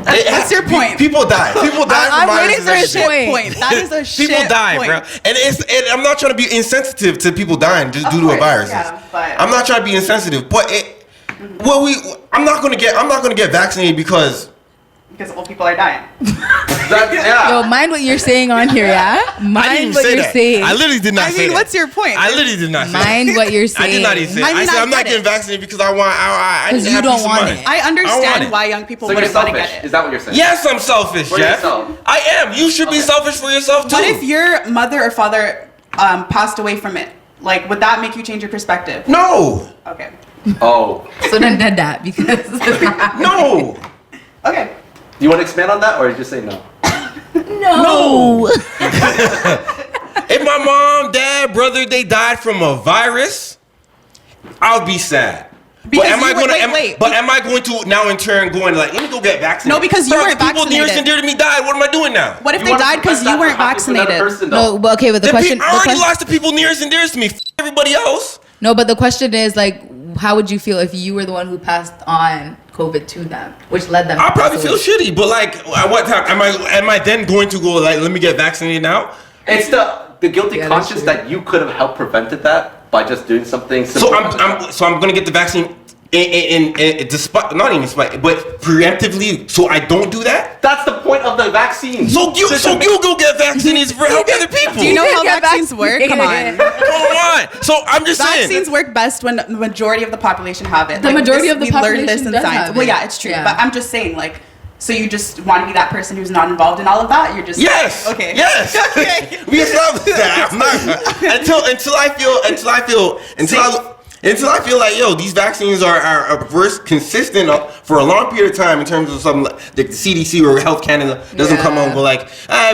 What's your point? People die. People die I'm from waiting viruses for a every day. shit point. That is a shit People die, point. bro. And I'm not trying to be insensitive to people dying just due to a virus. Yeah, but I'm not trying to be insensitive, but I'm not gonna get vaccinated because old people are dying. Yo, mind what you're saying on here, yeah? I didn't Mind even what say you're that. saying. I literally did not I say mean, that. what's your point? I literally did not say that. Mind what you're saying. I did not even say that. I mean, I said I I'm not get getting it. vaccinated because I want. I 'Cause need to you have don't peace of want mind. it. I I want understand it. why young people So you're wouldn't want to selfish. get it. Is that what you're saying? Yes, I'm selfish, For Jeff. yourself. I am. You should be selfish for yourself too. What if your mother or father passed away from it? Like, would that make you change your perspective? No. Okay. Oh. So then did that because No. Okay. Do you want to expand on that or just say no? no. If my mom, dad, brother, they died from a virus, I'll be sad. Because But am I you were- going to? wait, But am I going to now in turn going like, let me go get vaccinated? No, because you Bro, weren't the people nearest vaccinated. and dear to me died. What am I doing now? What if You they wanna died because prevent you that weren't from happening to another vaccinated? person, though. No, but okay, but the question. I already lost the people nearest and dearest to me. Everybody else. No, but the question is like, how would you feel if you were the one who passed on COVID to them, which led them? I'll to probably pass feel away? shitty, but like, at what time am I then going to go like, let me get vaccinated now? It's the the guilty Yeah, that's conscience true. that you could have helped prevented that by just doing something So simple. I'm gonna get the vaccine in despite not even spite, but preemptively, so I don't do that. That's the point of the vaccine. So you go get vaccines for help other people. Do you know how Get vaccines work? Come on. Come on. So I'm just saying. Vaccines work best when the majority of the population have it. The majority of the we learned population this in does science. have Well, it. yeah, it's true. Yeah. But I'm just saying, like, so you just want to be that person who's not involved in all of that? You're just Yes. Okay. Yes. Okay. We established that. I'm not until I feel like, yo, these vaccines are first consistent for a long period of time in terms of something like the CDC or Health Canada doesn't come on and go like,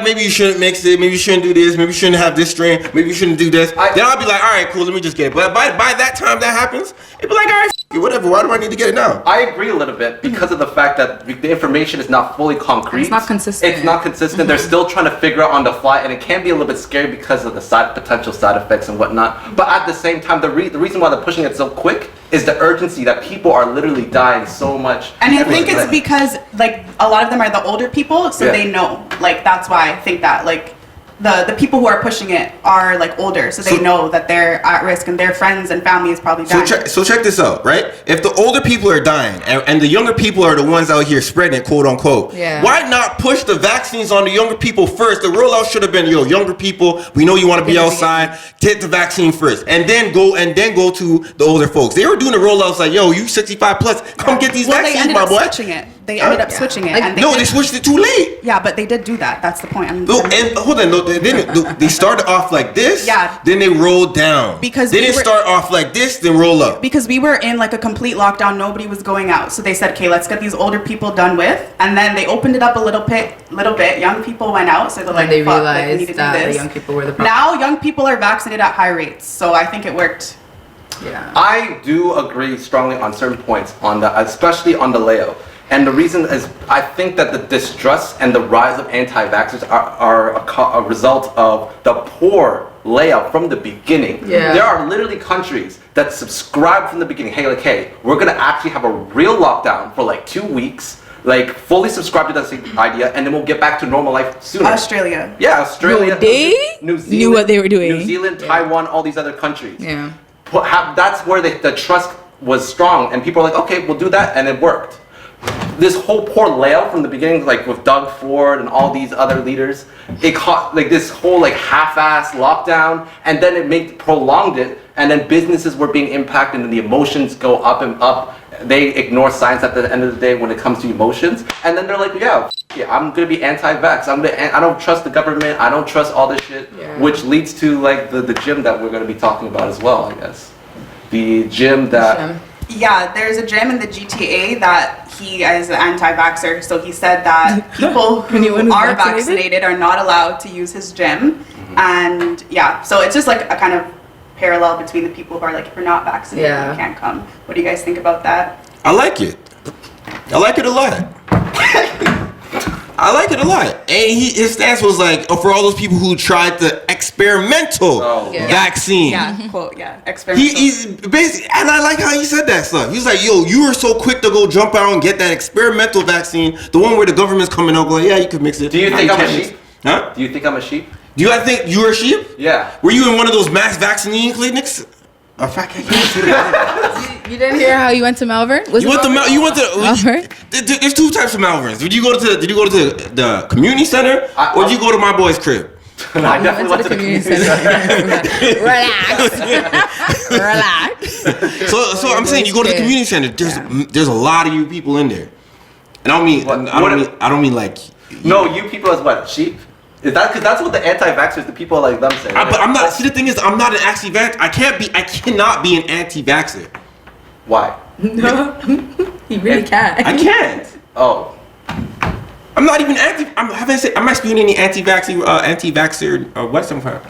maybe you shouldn't mix it, maybe you shouldn't do this, maybe you shouldn't have this strain, maybe you shouldn't do this. Then I'll be like, all right, cool, let me just get it. But by that time that happens, it'll be like, all right, f- it, whatever. Why do I need to get it now? I agree a little bit because of the fact that the information is not fully concrete. It's not consistent. It's not consistent. They're still trying to figure out on the fly, and it can be a little bit scary because of the potential side effects and whatnot. But at the same time, the reason why they're pushing it so quick is the urgency that people are literally dying so much. And I think it's because, like, a lot of them are the older people, so Yeah. they know. Like, that's why I think that, like, the people who are pushing it are, like, older, so they So- know that they're at risk and their friends and family is probably dying. So check this out, right? If the older people are dying and the younger people are the ones out here spreading it, quote unquote, Yeah. why not push the vaccines on the younger people first? The rollout should have been, yo, younger people, we know you want to be outside, take the vaccine first, and then go to the older folks. They were doing the rollouts like, yo, you 65 plus, come get these Well, they vaccines, ended my up boy. switching it. They ended up Yeah. switching it. Like, and No, did- they switched it too late. Yeah, but they did do that. That's the point. No, and hold on, no, they started off like this, Yeah. then they rolled down. Because they we didn't were- start off like this, then roll up. Because we were in, like, a complete lockdown. Nobody was going out. So they said, okay, let's get these older people done with. And then they opened it up a little bit. Young people went out. So they're like, When they fuck, like, we need realized to do that the this. young people were the problem. Now young people are vaccinated at high rates. So I think it worked. Yeah. I do agree strongly on certain points on that, especially on the layout. And the reason is, I think that the distrust and the rise of anti-vaxxers are a result of the poor layout from the beginning. Yeah. There are literally countries that subscribe from the beginning. Hey, we're gonna actually have a real lockdown for like 2 weeks, like fully subscribe to that same idea, and then we'll get back to normal life sooner. Australia. Yeah, Australia. No, they New Zealand, knew what they were doing. New Zealand, Taiwan, all these other countries. Yeah. That's where the trust was strong, and people are like, okay, we'll do that, and it worked. This whole poor layout from the beginning, like with Doug Ford and all these other leaders, it caught like this whole like half-ass lockdown, and then it prolonged it, and then businesses were being impacted, and the emotions go up and up. They ignore science at the end of the day when it comes to emotions, and then they're like, yeah, I'm gonna be anti-vax. I don't trust the government. I don't trust all this shit, Yeah. which leads to like the gym that we're gonna be talking about as well, I guess. The gym that. Shem. Yeah, there's a gym in the GTA that he is an anti-vaxxer. So he said that people Anyone who who's are vaccinated? vaccinated are not allowed to use his gym. And yeah, so it's just like a kind of parallel between the people who are like, if you're not vaccinated, Yeah. you can't come. What do you guys think about that? I like it. I like it a lot. I like it a lot. And his stance was like, for all those people who tried the experimental Yeah. vaccine. Yeah, quote, yeah, experimental. He's basically, and I like how he said that stuff. He's like, yo, you were so quick to go jump out and get that experimental vaccine, the one where the government's coming out going, yeah, you can mix it. Do you Nah, think I'm a can't mix sheep? it. Huh? Do you think I'm a sheep? Do I think you were a sheep? Yeah. Were you in one of those mass vaccinating clinics? In fact, I can't say that. You didn't hear how you went to Malvern? Was You it went to Malvern? you went to Malvern? There's two types of Malverns. Did you go to the community center or did you go to my boy's crib? I You definitely went to the community center. Relax. So I'm saying you go to the community center. There's a lot of you people in there, and I don't mean like. No, you people as what? Sheep? Is that because that's what the anti-vaxxers, the people like them say? But I'm not. See, the thing is, I'm not an anti-vax. I cannot be an anti-vaxxer. Why? No, he really can't. I can't. Oh. I'm not even anti. Am I spewing any anti-vaxxer? What's some? Am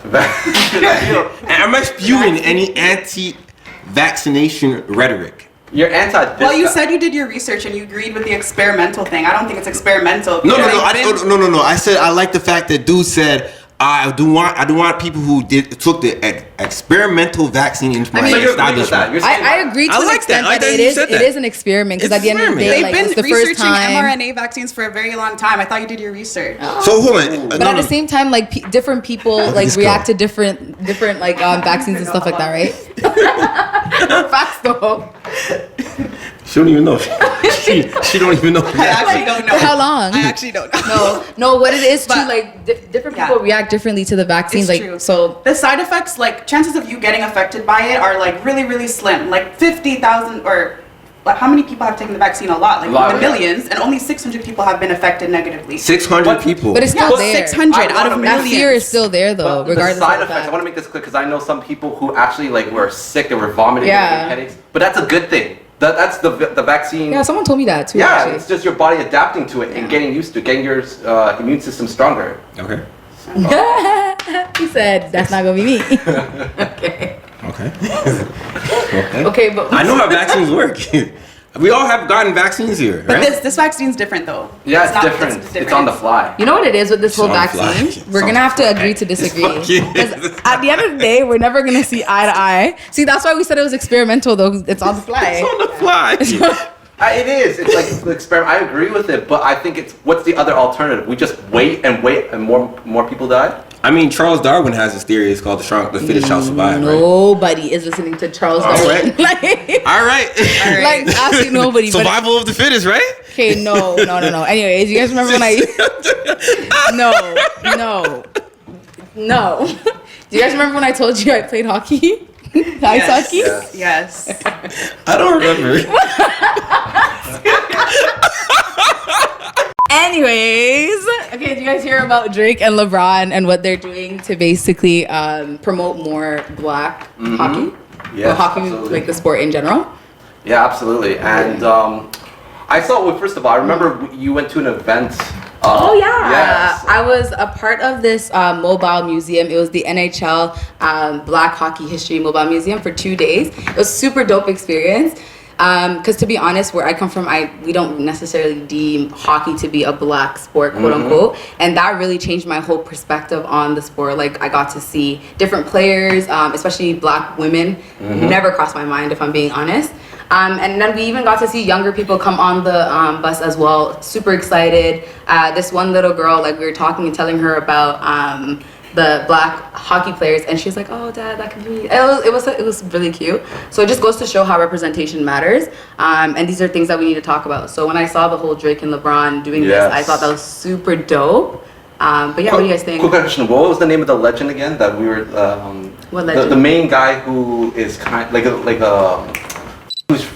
I spewing any anti-vaccination rhetoric? You're anti. Well, you said you did your research and you agreed with the experimental thing. I don't think it's experimental. No. because I said I like the fact that dude said I do want people who took the experimental vaccine into my So you're agreeing with that? establishment. You're saying I agree to I an like extent that. I like that that it you is said it that. is an experiment because It's at the end of the day, experiment. They've like been it's the first researching time. mRNA vaccines for a very long time. I thought you did your research. So hold on. But at the same time, like different people like this react go? to different like vaccines and stuff like that, right? Facts though. She don't even know. she don't even know. I actually don't know. For how long? I actually don't know. No, what it is too, But- like different Yeah. people react differently to the vaccine. It's Like true. so. The side effects, like chances of you getting affected by it, are like really, really slim. Like 50,000 or like how many people have taken the vaccine? A lot, like A lot, in the yeah. millions, and only 600 people have been affected negatively. 600 people. But it's still Yeah, there. 600 I out wanna of make- That millions. fear is still there though, But regardless the side of effects, I that. want to make this clear because I know some people who actually like were sick, they were vomiting, Yeah. they were getting headaches. But that's a good thing. That's the vaccine. Yeah, someone told me that too. Yeah, actually. it's just your body adapting to it and Yeah. getting used to it, getting your immune system stronger. Okay. He said that's not gonna be me. Okay. Okay. Okay. Okay, but I know how vaccines work. We all have gotten vaccines here, But right? this vaccine's different though. Yeah, it's not- different. It's on the fly. you know what it is with this whole It's on fly. vaccine? It's We're on gonna have to fly. agree to disagree. fucking- Because at the end of the day, we're never gonna see eye to eye. See, that's why we said it was experimental though. 'Cause it's on the fly. It's on the fly. It is. It's like the experiment. I agree with it, but I think it's what's the other alternative? We just wait and more people die. I mean, Charles Darwin has this theory. It's called the fittest shall survive, right? Nobody is listening to Charles All Darwin. right. like, All right. like absolutely nobody. But Survival of the fittest, right? okay, no. Anyways, you guys remember when I? No. Do you guys remember when I told you I played hockey? Ice hockey. Yeah. Yes. I don't remember. Anyways, okay, do you guys hear about Drake and LeBron and what they're doing to basically promote more black hockey? Yes, or hockey, absolutely. like the sport in general? Yeah, absolutely. And I saw. Well, first of all, I remember you went to an event. Oh yeah, Yes. I was a part of this mobile museum. It was the NHL Black Hockey History Mobile Museum for 2 days. It was a super dope experience. Because to be honest, where I come from, we don't necessarily deem hockey to be a black sport, quote unquote, and that really changed my whole perspective on the sport. Like I got to see different players, especially black women. Never crossed my mind, if I'm being honest. And then we even got to see younger people come on the bus as well. Super excited. This one little girl, like we were talking and telling her about the black hockey players, and she's like, "Oh, Dad, that could be." It was really cute. So it just goes to show how representation matters. And these are things that we need to talk about. So when I saw the whole Drake and LeBron doing this, I thought that was super dope. But yeah, what do you guys think? Quick question: what was the name of the legend again that we were? What legend? The main guy who is kind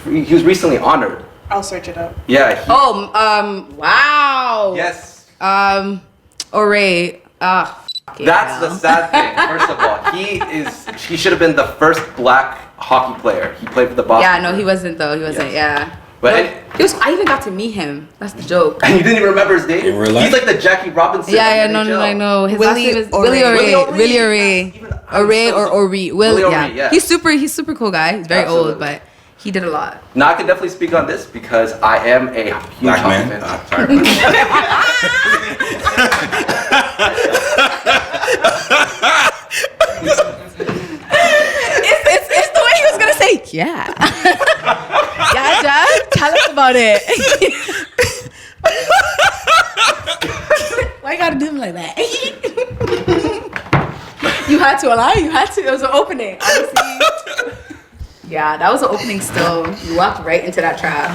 he was recently honored. I'll search it up. Yeah. Wow. Yes. Ore. That's the sad thing. First of all, he should have been the first black hockey player. He played for the Boston. Yeah, no, he wasn't though. He wasn't. Yes. Yeah. But I even got to meet him. That's the joke. and you didn't even remember his name. In real life? He's like the Jackie Robinson. Yeah, of no, NHL. I know. His Willie last name is O'Ree. Willie Willie O'Ree. O'Ree. Willie O'Ree. Yes, even- I'm O'Ree so or sorry. O'Ree. Willie Yeah. O'Ree, yeah. He's super cool guy. He's very Absolutely. old, but he did a lot. Now I can definitely speak on this because I am a huge Black hockey man. fan. Sorry. It's the way he was gonna say, yeah. Yeah, Jeff, tell us about it. Why you gotta do him like that? You had to, Alana. You had to. It was an opening. Honestly. Yeah, that was an opening still. You walked right into that trap.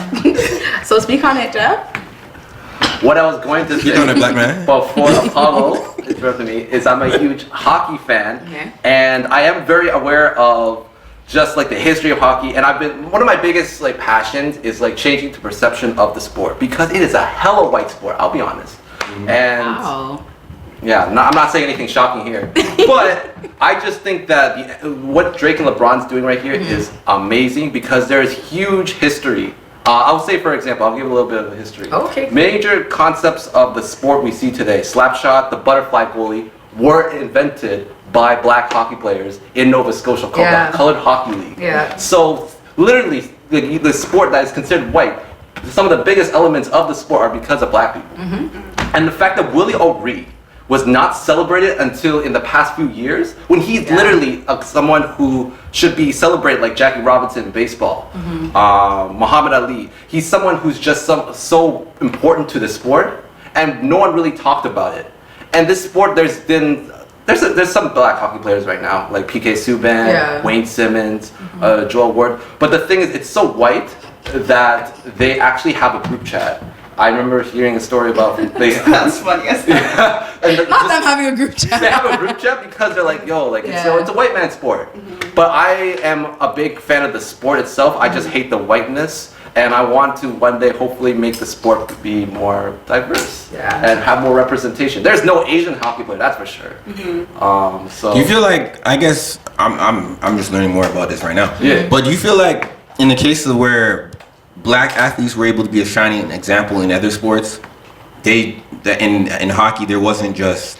So speak on it, Jeff. What I was going to Speak on it, say black man. before Apollo interrupted me is I'm a huge hockey fan, Okay. and I am very aware of just like the history of hockey. And I've been one of my biggest like passions is like changing the perception of the sport because it is a hella white sport. I'll be honest. And Wow. yeah, I'm not saying anything shocking here, but I just think that what Drake and LeBron's doing right here is amazing because there is huge history. I'll say, for example, I'll give a little bit of a history. Okay. Major concepts of the sport we see today, slap shot, the butterfly goalie, were invented by black hockey players in Nova Scotia called Yeah. the Colored Hockey League. Yeah. So literally, the sport that is considered white, some of the biggest elements of the sport are because of black people. And the fact that Willie O'Ree was not celebrated until in the past few years, when he's literally someone who should be celebrated, like Jackie Robinson in baseball, Muhammad Ali. He's someone who's just so important to the sport, and no one really talked about it. And this sport, there's some black hockey players right now, like PK Subban, Wayne Simmons, Joel Ward. But the thing is, it's so white that they actually have a group chat. I remember hearing a story about That's funny as hell. Not them having a group chat. They have a group chat because they're like, yo, like it's a white man sport. But I am a big fan of the sport itself. I just hate the whiteness, and I want to one day hopefully make the sport be more diverse and have more representation. There's no Asian hockey player, that's for sure. So Do you feel like, I guess I'm just learning more about this right now. Yeah. But do you feel like in the cases where black athletes were able to be a shining example in other sports, in hockey there wasn't just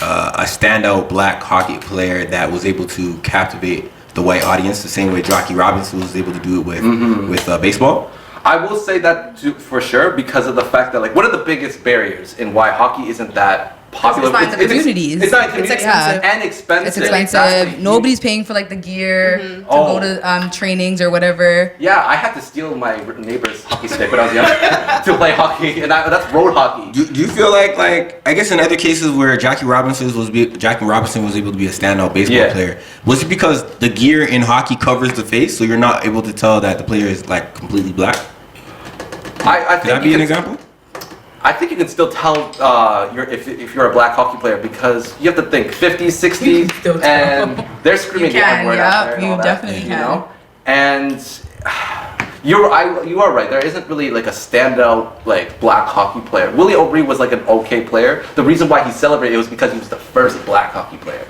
a standout black hockey player that was able to captivate the white audience the same way Jackie Robinson was able to do it with baseball? I will say that too, for sure, because of the fact that, like, one of the biggest barriers in why hockey isn't that popular. It's not in the communities. It's not in communities. expensive. And expensive. It's expensive. Exactly. Nobody's paying for like the gear to go to trainings or whatever. Yeah, I had to steal my neighbor's hockey stick when I was young to play hockey, and that's road hockey. Do you feel like I guess in other cases where Jackie Robinson was able to be a standout baseball player, was it because the gear in hockey covers the face, so you're not able to tell that the player is like completely black? I think Could that be an example? I think you can still tell if you're a black hockey player, because you have to think 50s, 60s, and they're screaming the N-word out there and all that, definitely you know? And you are right. There isn't really like a standout like black hockey player. Willie O'Brien was like an okay player. The reason why he celebrated it was because he was the first black hockey player.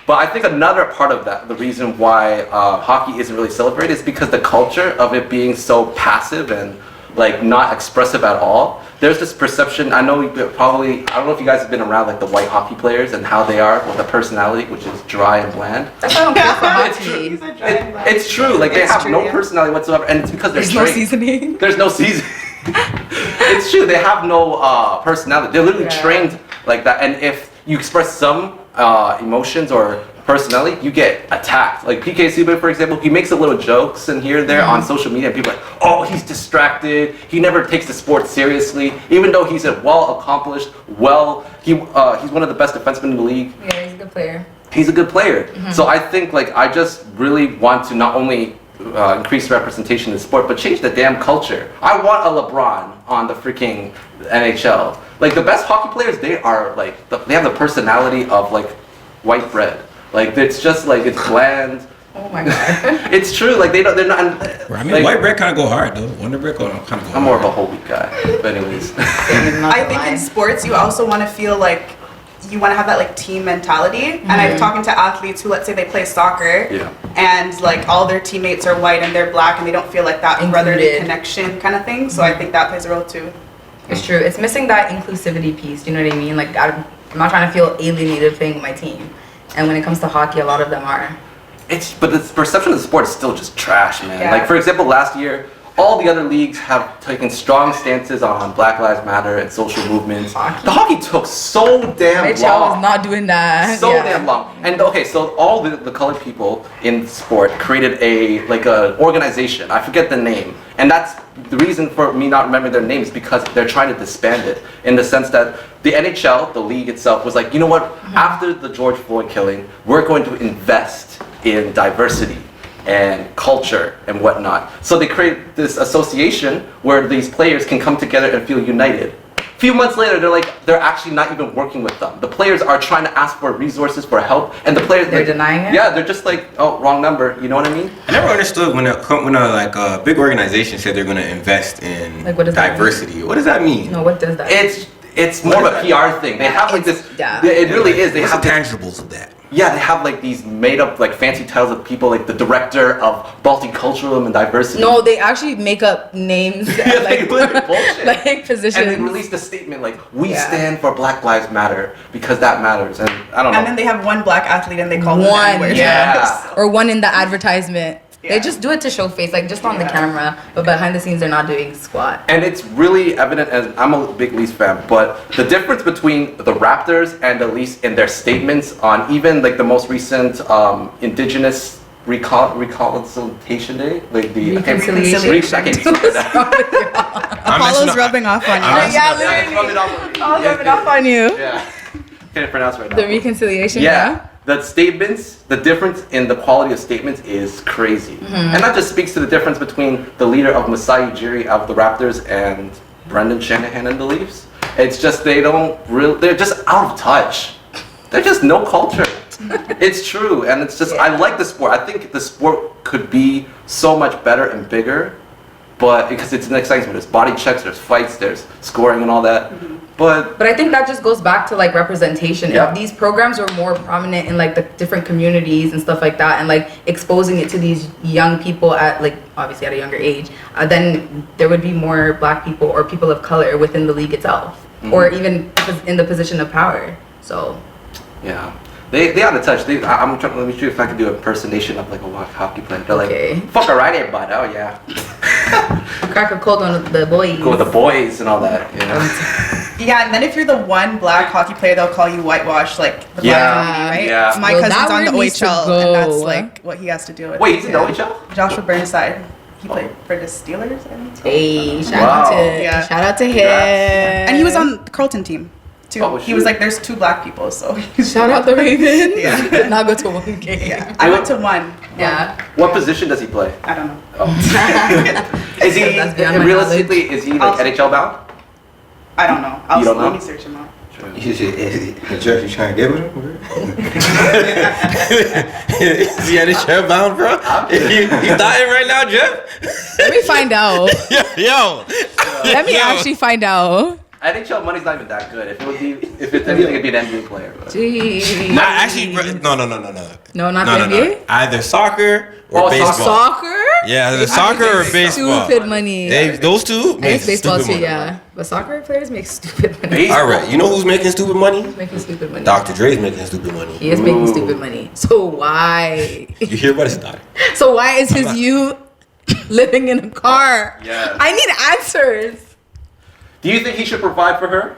But I think another part of that, the reason why hockey isn't really celebrated, is because the culture of it being so passive and like not expressive at all. There's this perception, I know I don't know if you guys have been around like the white hockey players and how they are with a personality which is dry and bland. That's why I don't care for hockey. It's true, like they have no personality whatsoever, and it's because There's no seasoning. There's no seasoning. It's true, they have no personality. They're literally trained like that, and if you express some emotions or personality, you get attacked. Like PK Subban, for example, he makes a little jokes in here and there on social media, and people are like, oh, he's distracted. He never takes the sport seriously, even though he's a well-accomplished, he's one of the best defensemen in the league. Yeah, he's a good player. He's a good player. So I think like I just really want to not only increase representation in the sport, but change the damn culture. I want a LeBron on the freaking NHL. Like the best hockey players, they are like they have the personality of like white bread. Like it's just like it's bland. Oh my god. It's true. Like they're not. I mean, like, white bread kind of go hard though. Wonder bread kind of go hard. I'm more of a whole wheat guy. But anyways. I think in sports you also want to feel like you want to have that like team mentality. And I'm talking to athletes who, let's say they play soccer, and like all their teammates are white and they're black, and they don't feel like that brotherly connection kind of thing. So I think that plays a role too. It's true. It's missing that inclusivity piece. Do you know what I mean? Like I'm not trying to feel alienated playing with my team. And when it comes to hockey, a lot of them are. But the perception of the sport is still just trash, man. Yeah. Like for example, last year, all the other leagues have taken strong stances on Black Lives Matter and social movements. The hockey took so damn long. NHL was not doing that. So damn long. And okay, so all the colored people in sport created a organization. I forget the name. And that's the reason for me not remembering their names, because they're trying to disband it, in the sense that the NHL, the league itself, was like, you know what? After the George Floyd killing, we're going to invest in diversity and culture and whatnot. So they create this association where these players can come together and feel united. A few months later, they're actually not even working with them. The players are trying to ask for resources, for help, and the players they're denying it. Yeah, they're just like, oh, wrong number. You know what I mean? I never understood when a big organization said they're going to invest in like, what does diversity. That mean? What does that mean? No, what does that mean? It's more of a PR thing. They have like this. Yeah. It really is. They What's have the tangibles of that? Yeah, they have like these made up like fancy titles of people, like the director of multiculturalism and diversity. No, they actually make up names. Yeah, like bullshit. Like positions. And they released a statement like, we stand for Black Lives Matter because that matters. And I don't know. And then they have one black athlete and they call him one. the N-word. Yeah. Or one in the advertisement. They just do it to show face, like just on the camera, but behind the scenes they're not doing squat. And it's really evident, and I'm a big Leafs fan, but the difference between the Raptors and the Leafs in their statements on even like the most recent Indigenous Reconciliation Day, like the Reconciliation. I can't speak for that. Apollo's rubbing off on you. Rubbing off on you. Yeah, can't pronounce right now. The reconciliation. Yeah. The statements, the difference in the quality of statements is crazy. And that just speaks to the difference between the leader of Masai Ujiri of the Raptors and Brendan Shanahan and the Leafs. It's just they're just out of touch. There's just no culture. It's true, and it's just, I like the sport. I think the sport could be so much better and bigger, but because it's an exciting sport. There's body checks, there's fights, there's scoring and all that. But I think that just goes back to like representation. Yep. If these programs were more prominent in like the different communities and stuff like that, and like exposing it to these young people at like obviously at a younger age, then there would be more Black people or people of color within the league itself, or even in the position of power. So yeah, they out of touch. I'm trying. Let me see if I can do an impersonation of like a hockey player. They're like, "Fuck a right here, bud." Oh yeah. Crack a cold on the boys. Go with the boys and all that. You know? Yeah, and then if you're the one Black hockey player, they'll call you whitewash, like the Black community, right? Yeah. My cousin's on the OHL, and that's like what he has to deal with. Wait, he's in the OHL? Joshua Burnside. He played for the Steelers, I think. Hey, shout out to him. And he was on the Carlton team too. Oh, he was like, there's 2 Black people, so Shout out the Ravens. Yeah. Now go to one game. Yeah, I went to one. Yeah. What position does he play? I don't know. Oh. Is he That's beyond my realistically? Is he like NHL bound? I don't know. You don't know? Let me search him out. Jeff, you trying to get with him? Is he NHL bound, bro? You dying right now, Jeff? Let me find out. Yo. Let me actually find out. NHL money's not even that good. If it's anything, it'd be an NBA player. But. Jeez. Nah, actually, no. No, not the NBA? Either soccer or baseball. Soccer? Yeah, either soccer or baseball. Stupid money. Those two I make guess baseball stupid too, money. yeah. But soccer players make stupid money. Baseball. All right, you know who's making stupid money? Making stupid money. Dr. Dre's making stupid money. He is making stupid money. So why? You hear about his daughter? So why is his youth living in a car? Yeah. I need answers. Do you think he should provide for her?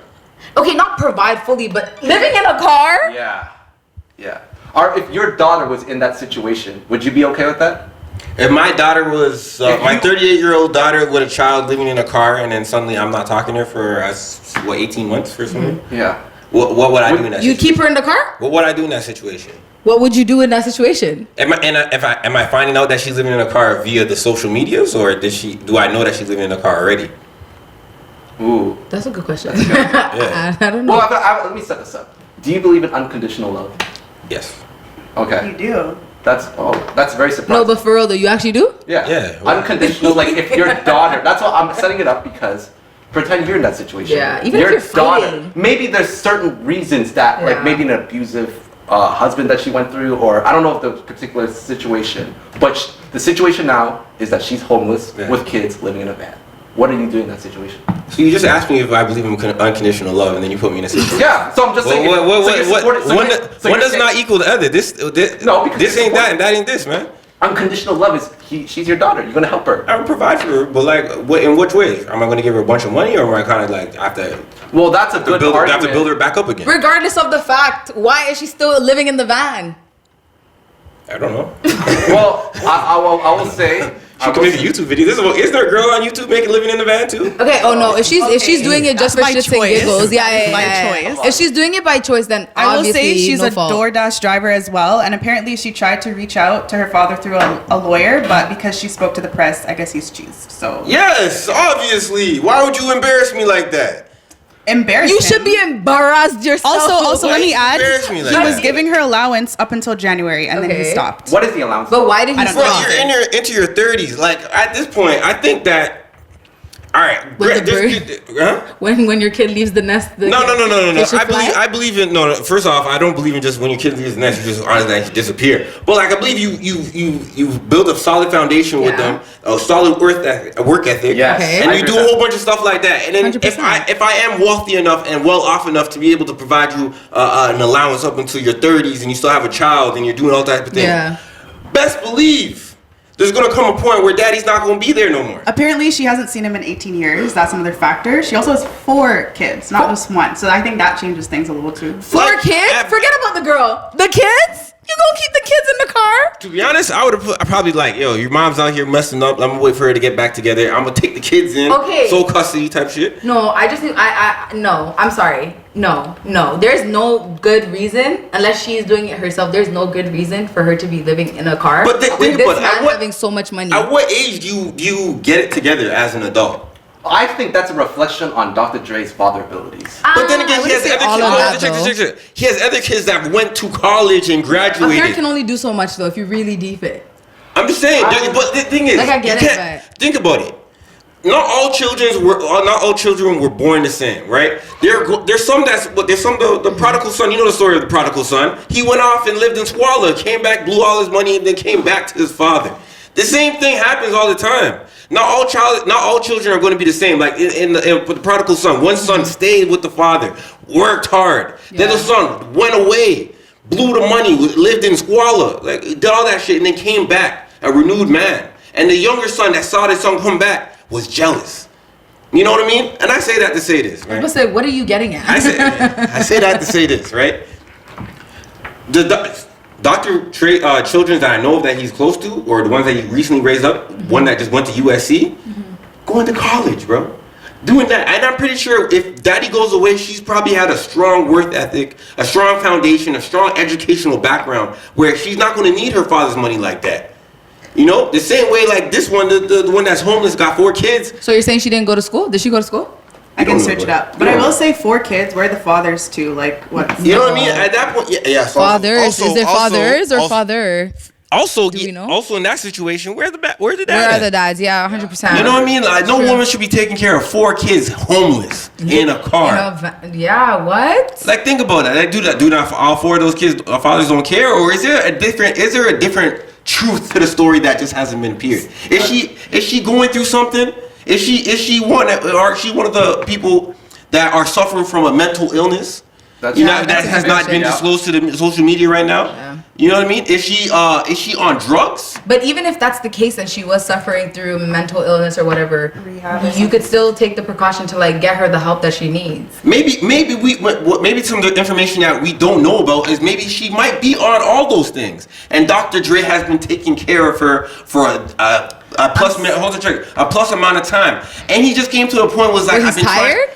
Okay, not provide fully, but living in a car? Yeah. Or if your daughter was in that situation, would you be okay with that? If my daughter was, my 38-year-old daughter with a child living in a car, and then suddenly I'm not talking to her for 18 months or something? Yeah. What would I do in that situation? You keep her in the car? What would I do in that situation? What would you do in that situation? Am I finding out that she's living in a car via the social medias, or do I know that she's living in a car already? Ooh. That's a good question. Yeah. I don't know. Well, let me set this up. Do you believe in unconditional love? Yes. Okay. You do. That's very surprising. No, but for real though, you actually do? Yeah. Yeah. Unconditional, like if your daughter, that's what I'm setting it up because pretend you're in that situation. Yeah, even if you're fighting. Maybe there's certain reasons that, like maybe an abusive husband that she went through, or I don't know if the particular situation, but the situation now is that she's homeless with kids living in a van. What are you doing in that situation? So you just asked me if I believe in unconditional love, and then you put me in a situation. Yeah, so I'm just saying. One does not equal the other. This ain't that, and that ain't this, man. Unconditional love is she's your daughter. You're gonna help her. I would provide for her, but like, in which way? Am I going to give her a bunch of money, or am I kind of like I have to? Well, that's a good argument. I have to build her back up again. Regardless of the fact, why is she still living in the van? I don't know. Well, I will say. She can make a YouTube video. Is there a girl on YouTube living in the van too? Okay. Oh no. If she's doing it just for shits and giggles, yeah. My choice. If she's doing it by choice, then I will say she's no a fault. DoorDash driver as well, and apparently she tried to reach out to her father through a lawyer, but because she spoke to the press, I guess he's cheesed. So yes, obviously. Why would you embarrass me like that? Embarrassed. You should be embarrassed yourself. Also, let me add, me like he was that? giving her allowance up until January, and then he stopped. What is the allowance? But why did he don't know. stop? Bro, you're into your 30s. Like at this point, I think that. All right, when your kid leaves the nest. No. I believe in First off, I don't believe in just when your kid leaves the nest, you just automatically disappear. But like I believe you build a solid foundation with them, a solid work ethic, and you do a whole bunch of stuff like that. And then 100%. if I am wealthy enough and well off enough to be able to provide you an allowance up until your 30s, and you still have a child and you're doing all types of things, best believe there's gonna come a point where daddy's not gonna be there no more. Apparently, she hasn't seen him in 18 years. That's another factor. She also has 4 kids, not just one. So I think that changes things a little too. 4 kids? Forget about the girl. The kids? You gonna keep the kids in the car? To be honest, I would have probably like, yo, your mom's out here messing up. I'm gonna wait for her to get back together. I'm gonna take the kids in. Okay. Sole custody type shit. No, I just think no. I'm sorry. No. There's no good reason unless she's doing it herself. There's no good reason for her to be living in a car But think with this about it. man having so much money. At what age do you get it together as an adult? I think that's a reflection on Dr. Dre's father abilities. But then again, he has other kids. He has other kids that went to college and A graduated. parent can only do so much though if you really deep it. I'm just saying. But the thing is, Like, I get you it, can't- but- think about it. Not all children were born the same, right? There's some the prodigal son. You know the story of the prodigal son. He went off and lived in squalor, came back, blew all his money, and then came back to his father. The same thing happens all the time. Not all children are going to be the same. Like in the prodigal son, one son stayed with the father, worked hard. The other son went away, blew the money, lived in squalor, like did all that shit, and then came back a renewed man. And the younger son that saw his son come back was jealous. You know what I mean? And I say that to say this, right? People say, what are you getting at? I say that to say this, right? Dr. Dre children that I know of that he's close to, or the ones that he recently raised up, one that just went to USC, going to college, bro. Doing that. And I'm pretty sure if daddy goes away, she's probably had a strong work ethic, a strong foundation, a strong educational background where she's not going to need her father's money like that. You know, the same way like this one, the one that's homeless, got 4 kids. So you're saying she didn't go to school? Did she go to school? I can search it up. But I will say 4 kids. Where are the fathers too? Like what? You know what I mean? At that point, yeah. So Fathers? Is it fathers or father? Also, Do we know? also in that situation, where the dad? Where are the dads? Yeah, 100%. You know what I mean? Like, no woman should be taking care of 4 kids homeless in a car. Yeah, what? Like, think about that. Do not all 4 of those kids fathers don't care, or is there a different truth to the story that just hasn't been appeared? Is she going through something? Is she one of the people that are suffering from a mental illness? That has not been disclosed to the social media right now. Yeah. You know what I mean? Is she on drugs? But even if that's the case and she was suffering through mental illness or whatever, you could still take the precaution to like get her the help that she needs. Maybe some of the information that we don't know about is maybe she might be on all those things, and Dr. Dre has been taking care of her for a plus amount of time, and he just came to a point was like, I've been tired.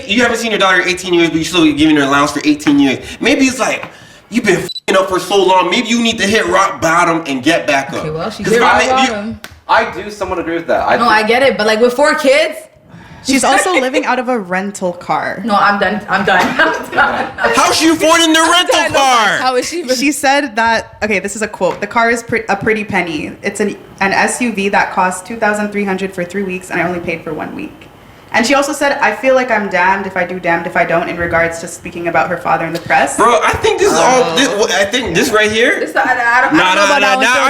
You haven't seen your daughter in 18 years, but you're still giving her allowance for 18 years. Maybe it's like, you've been f***ing up for so long, maybe you need to hit rock bottom and get back up. Okay, well, she hit rock bottom. I do somewhat agree with that. I get it, but like with 4 kids, she's also living out of a rental car. No, I'm done. How's she affording the rental car? How is she? She said that, okay, this is a quote. The car is a pretty penny. It's an SUV that cost $2,300 for 3 weeks, and I only paid for 1 week. And she also said, I feel like I'm damned if I do, damned if I don't, in regards to speaking about her father in the press. Bro, I think this is I think this right here. I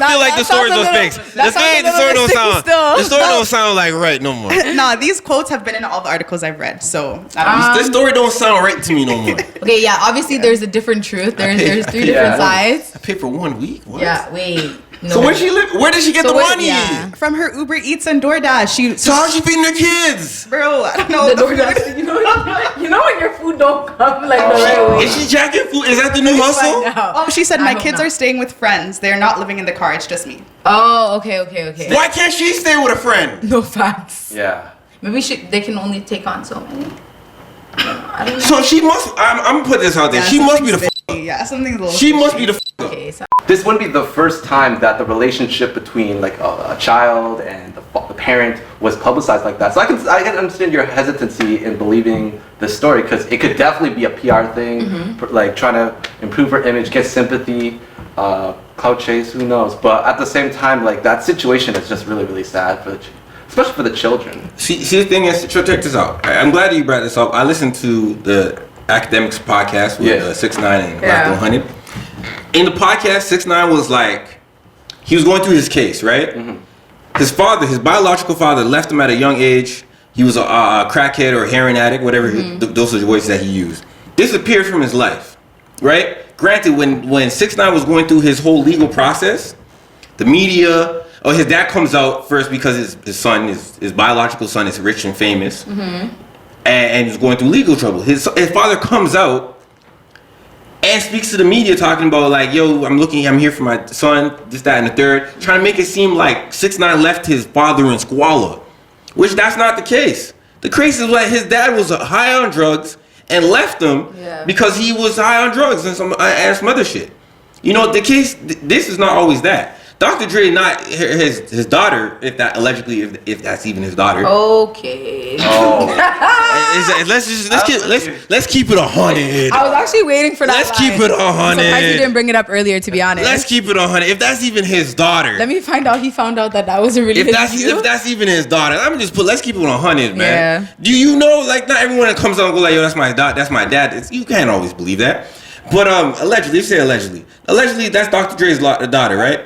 feel like the story don't fix. The story don't sound like right no more. Nah, these quotes have been in all the articles I've read, so I don't know. This story don't sound right to me no more. Okay, yeah, obviously there's a different truth. There's 3 different sides. I paid for 1 week. What? Yeah, wait. No. So where she live? Where did she get the money? Yeah. From her Uber Eats and DoorDash. So how's she feeding her kids? Bro, I don't know. The DoorDash. You know when your food don't come like the right way. Is she jacking food? Is that the new hustle? Oh, she said my kids are staying with friends. They're not living in the car. It's just me. Oh, okay. Why can't she stay with a friend? No facts. Yeah. Maybe they can only take on so many. I don't know. So she must. I'm gonna put this out there. She must be the. Yeah, something's a little. She must be the. Okay, so This wouldn't be the first time that the relationship between like a child and the parent was publicized like that. So I can understand your hesitancy in believing this story, because it could definitely be a PR thing, like trying to improve her image, get sympathy, clout chase, who knows. But at the same time, like that situation is just really, really sad especially for the children. See, the thing is, check this out. I'm glad that you brought this up. I listened to the Academics podcast with 6ix9ine and Black 100. In the podcast, 6ix9ine was like, he was going through his case, right? His father, his biological father, left him at a young age. He was a crackhead or a heroin addict, whatever those are the words that he used. Disappeared from his life, right? Granted, when 6ix9ine was going through his whole legal process, the media, his dad comes out first because his son, his biological son, is rich and famous, and he's going through legal trouble. His father comes out and speaks to the media talking about like, yo, I'm here for my son, this, that, and the third, trying to make it seem like 6ix9ine left his father in squalor, which that's not the case. The case is like his dad was high on drugs and left him because he was high on drugs and some other shit. You know, the case, this is not always that. Dr. Dre not his daughter, if that's even his daughter. Okay. Oh. Let's keep it 100. I was actually waiting for that. Let's keep it 100. I'm surprised you didn't bring it up earlier, to be honest. Let's keep it 100. If that's even his daughter. Let me find out. He found out that wasn't really if that's even his daughter, let me just let's keep it 100, man. Yeah. Do you know, like, not everyone that comes out and go like, yo, that's my dad. You can't always believe that. But allegedly, that's Dr. Dre's daughter, right?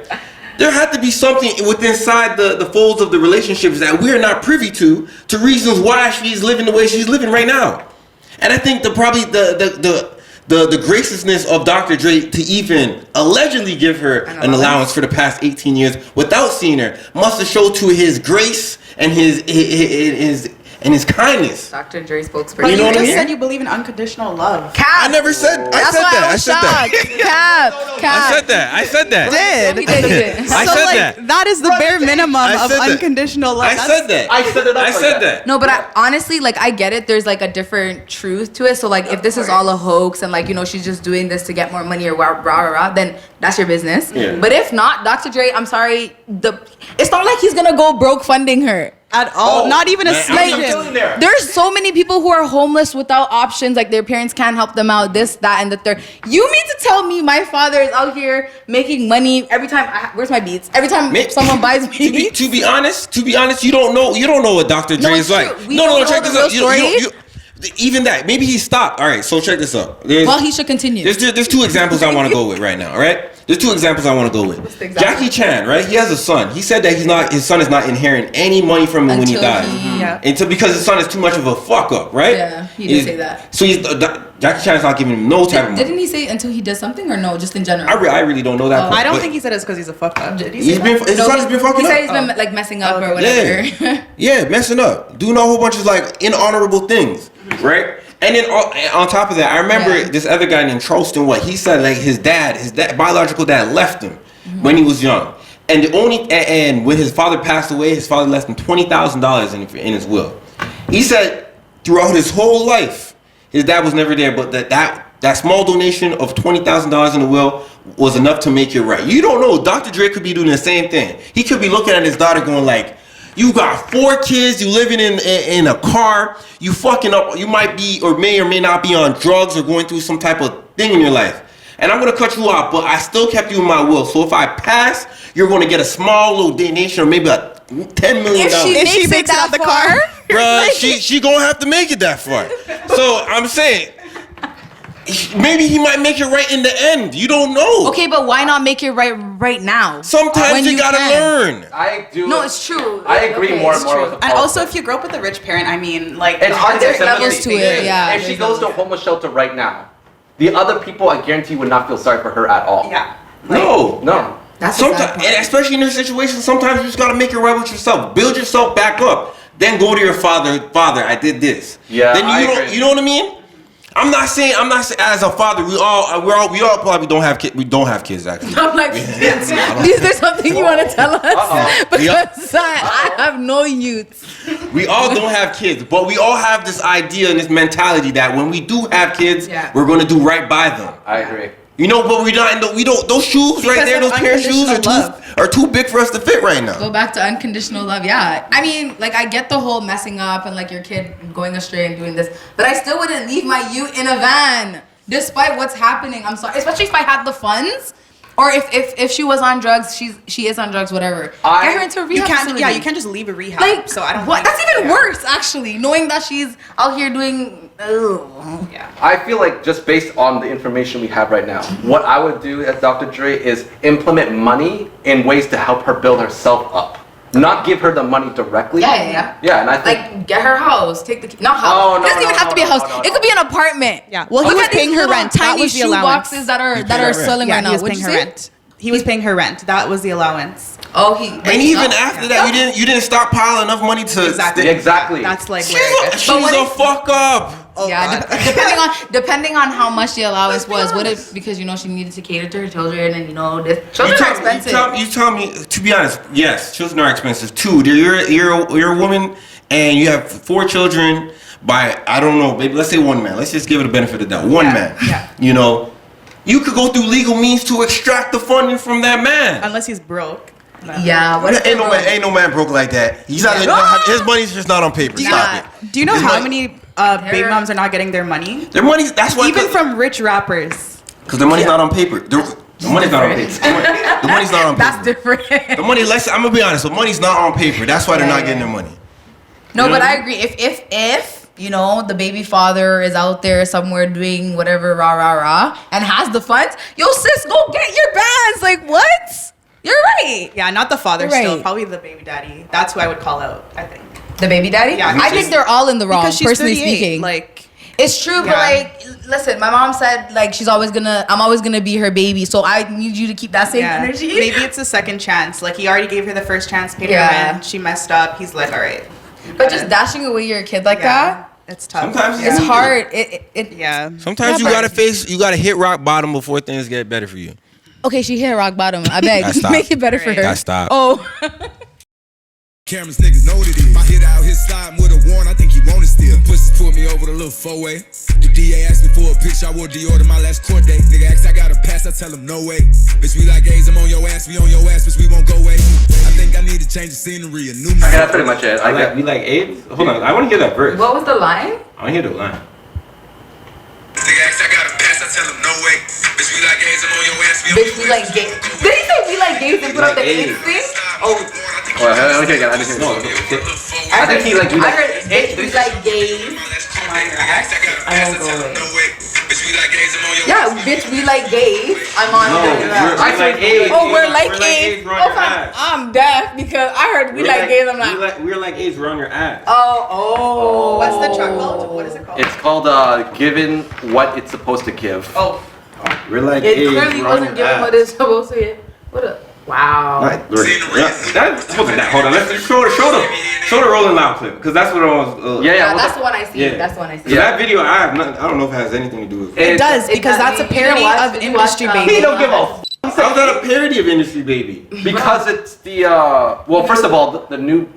There had to be something within the folds of the relationships that we're not privy to reasons why she's living the way she's living right now. And I think the graciousness of Dr. Dre to even allegedly give her an allowance for the past 18 years without seeing her must have showed to his grace and his kindness. Dr. Dre spokesperson. But You know what I just mean? said you believe in unconditional love. Cap. I never said. I That's said why that. I was shocked. Cap. I said that. Did. He did. I So, said like, that. that is the bare minimum I of said that. unconditional love. I said that. I set it up I like said that. that. No, but I honestly, like, I get it. There's like a different truth to it. So like, if this is all a hoax and like, you know, she's just doing this to get more money or rah rah rah, then that's your business. Yeah. But if not, Dr. Dre, I'm sorry, it's not like he's gonna go broke funding her. At all. Oh, Not even a man, smidgen. there. There's so many people who are homeless without options, like their parents can't help them out, this, that, and the third. You mean to tell me my father is out here making money every time? Where's my beats? Every time someone buys me beats. To be honest, you don't know what Dr. Dre is it's like. true. We don't know check the this real out. story. Even that, maybe he stopped. All right, so check this out. Well, he should continue. There's two examples I want to go with right now. All right, there's two examples I want to go with. What's the example? Jackie Chan, right? He has a son. He said that his son is not inheriting any money from him when he Until dies. Because his son is too much of a fuck up, right? Yeah, he did say that. So Jackie Chan's not giving him no type of money. Didn't he say until he does something or no, just in general? I really don't know that. part, I don't but think he said it's because he's a fuck up. Did he His say that? son has been fucking He up. said he's been like messing up or whatever. Yeah, messing up, doing a whole bunch of like inhonorable things, right? And then on top of that, I remember this other guy named Charleston. What he said, like his biological dad left him when he was young, and when his father passed away, his father left him $20,000 in his will. He said throughout his whole life, his dad was never there, but that small donation of $20,000 in the will was enough to make it right. You don't know. Dr. Dre could be doing the same thing. He could be looking at his daughter going like, you got 4 kids, you living in a car, you fucking up, you might be or may not be on drugs or going through some type of thing in your life. And I'm gonna cut you out, but I still kept you in my will. So if I pass, you're gonna get a small little donation or maybe a $10 million. If she makes it out the car. Bruh, she gonna have to make it that far. So I'm saying, maybe he might make it right in the end. You don't know. Okay, but why not make it right now? Sometimes When you you gotta can. learn. I do. No, it's true. I agree Okay, more it's and more true. with the And also, politics. if you grow up with a rich parent, I mean, like, It's hard to There's get levels sympathy. to it, yeah, If she there's goes to a levels. homeless shelter right now, the other people, I guarantee, would not feel sorry for her at all. yeah. No. That's the sad Sometimes, part. and especially in your situation, sometimes you just gotta make it right with yourself. Build yourself back up. Then go to your father. Father, I did this. Yeah, Then I you agree. know what I mean. I'm not saying as a father we all probably don't have kids. We don't have kids actually. I'm like, is there something you want to tell us? Uh-oh. Because I have no youth. We all don't have kids, but we all have this idea and this mentality that when we do have kids, we're gonna do right by them. I agree. You know, but we don't. Those shoes right Because there, of those pair of shoes unconditional are too big for us to fit right now. Go back to unconditional love. Yeah. I mean, like, I get the whole messing up and like your kid going astray and doing this, but I still wouldn't leave my youth in a van despite what's happening. I'm sorry, especially if I had the funds. Or if she was on drugs, she is on drugs, whatever. Get her into a rehab facility. You can't just leave a rehab. Like, so I don't. what? think- That's even worse, actually. Knowing that she's out here doing. Yeah. I feel like just based on the information we have right now, what I would do as Dr. Dre is implement money in ways to help her build herself up. Not give her the money directly. Yeah. Yeah, and I think Like, get her house. Take the not house. Oh, no, it doesn't no, even have no, to be a no, house. no, no, It could be an apartment. Yeah. Well, he Look was at these paying her little rent. That Tiny was the shoe allowance. boxes that are paying her selling Yeah, right now. he was What'd paying you her say? rent. He was paying her rent. That was the allowance. Oh, he. And even after that, you didn't stockpile enough money to Exactly. That's like She's where a fuck up. oh, yeah, depending on how much the allowance was. What if because she needed to cater to her children and children are expensive. You tell me. To be honest, yes, children are expensive too. You're a woman and you have 4 children by I don't know, baby. Let's say one man. Let's just give it a benefit of the doubt. One man. Yeah. You could go through legal means to extract the funding from that man. Unless he's broke. Yeah, Ain't no man broke like that. He's not. His money's just not on paper. Stop it. Do you know His how money- many baby moms are not getting their money? Their money's. That's why. Even from rich rappers. Because their money's not on paper. The money's not on paper. The money's not on paper. That's different. The money. I'm gonna be honest. The money's not on paper. That's why they're not getting their money. No, but I agree. If the baby father is out there somewhere doing whatever rah and has the funds, yo sis, go get your bands. Like what? You're right. Yeah, not the father Right. still. Probably the baby daddy. That's who I would call out, I think. The baby daddy? Yeah, I think they're all in the wrong, Because she's personally 38, speaking. Like, it's true, but Yeah. listen, my mom said I'm always gonna be her baby, so I need you to keep that same energy. maybe it's a second chance. Like, he already gave her the first chance, paid her Yeah. rent. She messed up. He's like, all right. But just dashing away your kid like that, It's tough. Sometimes it's Yeah. hard. Yeah. Sometimes Yeah, you gotta hit rock bottom before things get better for you. Okay, she hit rock bottom. I beg, I stopped. make it better for her. I stopped. Oh. Cameras niggas know what it is. I hit out his slide with a warrant, I think he want it still. Pussies pulled me over the little 4-way. The DA asked me for a picture, I wore Dior to my last court date. Nigga asked I got a pass, I tell him no way. Bitch, we like A's, I'm on your ass, we on your ass, bitch, we won't go away. I think I need to change the scenery, a new Okay, that's pretty much it. We like AIDS. Hold on, I want to hear that verse. What was the line? I want to hear the line. Nigga asked I got a pass, I tell him no way. Bitch, we like A's, I'm on your ass, we on Bitch, we like gays. Did he say we like gays and put up the Like AIDS AIDS. thing? Oh, Okay, I didn't hear. I think he like. I heard bitch, we like gays. I won't go away. Yeah, bitch, we like gays. I'm on I like AIDS. Oh, we're like AIDS. We're on your ass. I'm deaf because I heard we like gays. I'm not. We're like AIDS. We're on your ass. Oh. What's the track called? What is it called? It's called "Given What It's Supposed to Give." Oh. We're like It AIDS. clearly We're on wasn't your given ass. what it's supposed to get. What a wow. Hold on. Let's show the Rolling Loud clip because that's what I was. Yeah, well, that's the one I see. Yeah. That's the one I see. So that video, I don't know if it has anything to do with it. It does, because that's a Did you parody watch- of did you watch, Industry um, Baby. He don't give a f- How's that a parody of Industry Baby? because it's the well, first of all, the new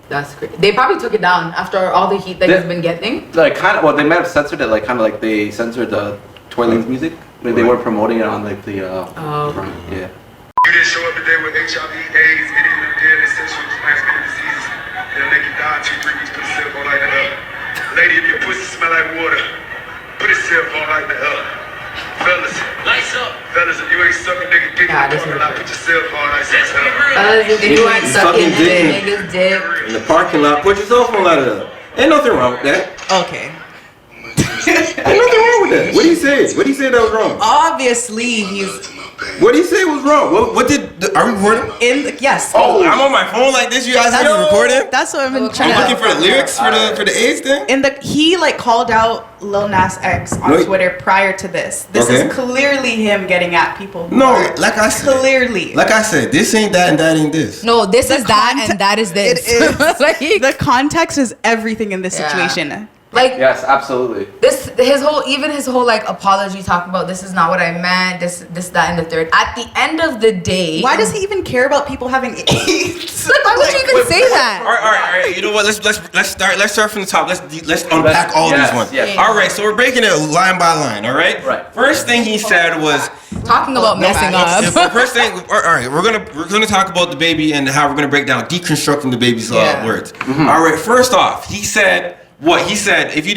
That's crazy. They probably took it down after all the heat that They- he's been getting. like kind of they might have censored it, like kind of like they censored the Tory Lanez music. They weren't promoting it on like the front. Yeah. You didn't show up today with HIV, AIDS, any of them deadly sexual transmitted diseases. They'll make you die in 2-3 weeks. Put a cell phone like that. Lady, if your pussy smell like water, put a cell phone like that. Fellas, lights up. Fellas, if you ain't sucking nigga dick in the parking lot, put your cell phone like that. If you ain't sucking niggas dick. In the parking lot, put your cell phone light up. Ain't nothing wrong with that. Okay. Ain't nothing wrong with that. What did he say? What did he say that was wrong? Obviously, he's What did he say was wrong? What did? Are we recording? yes. Oh, I'm on my phone like this. You guys are recording? That's what I've been I'm trying looking to. for the lyrics for the AIDS thing. He like called out Lil Nas X on Wait. Twitter prior to this. This Okay. is clearly him getting at people. who No, are like I said, clearly. this ain't that and that ain't this. No, this The is that conte- and that is this. It is. Like, The context is everything in this Yeah. situation. like Yes, absolutely. his whole like apology talking about this is not what I meant, this, that, and the third. At the end of the day, Why does he even care about people having AIDS? Like, why would you even say that? All right. You know what? Let's start from the top. Let's unpack all Yes, these ones. yes. All right. So we're breaking it line by line. All right. Right. First thing he said was Talking about messing up. First thing. All right. We're gonna talk about the baby and how we're gonna break down deconstructing the baby's Yeah. words. All right. First off, he said. What he said, if you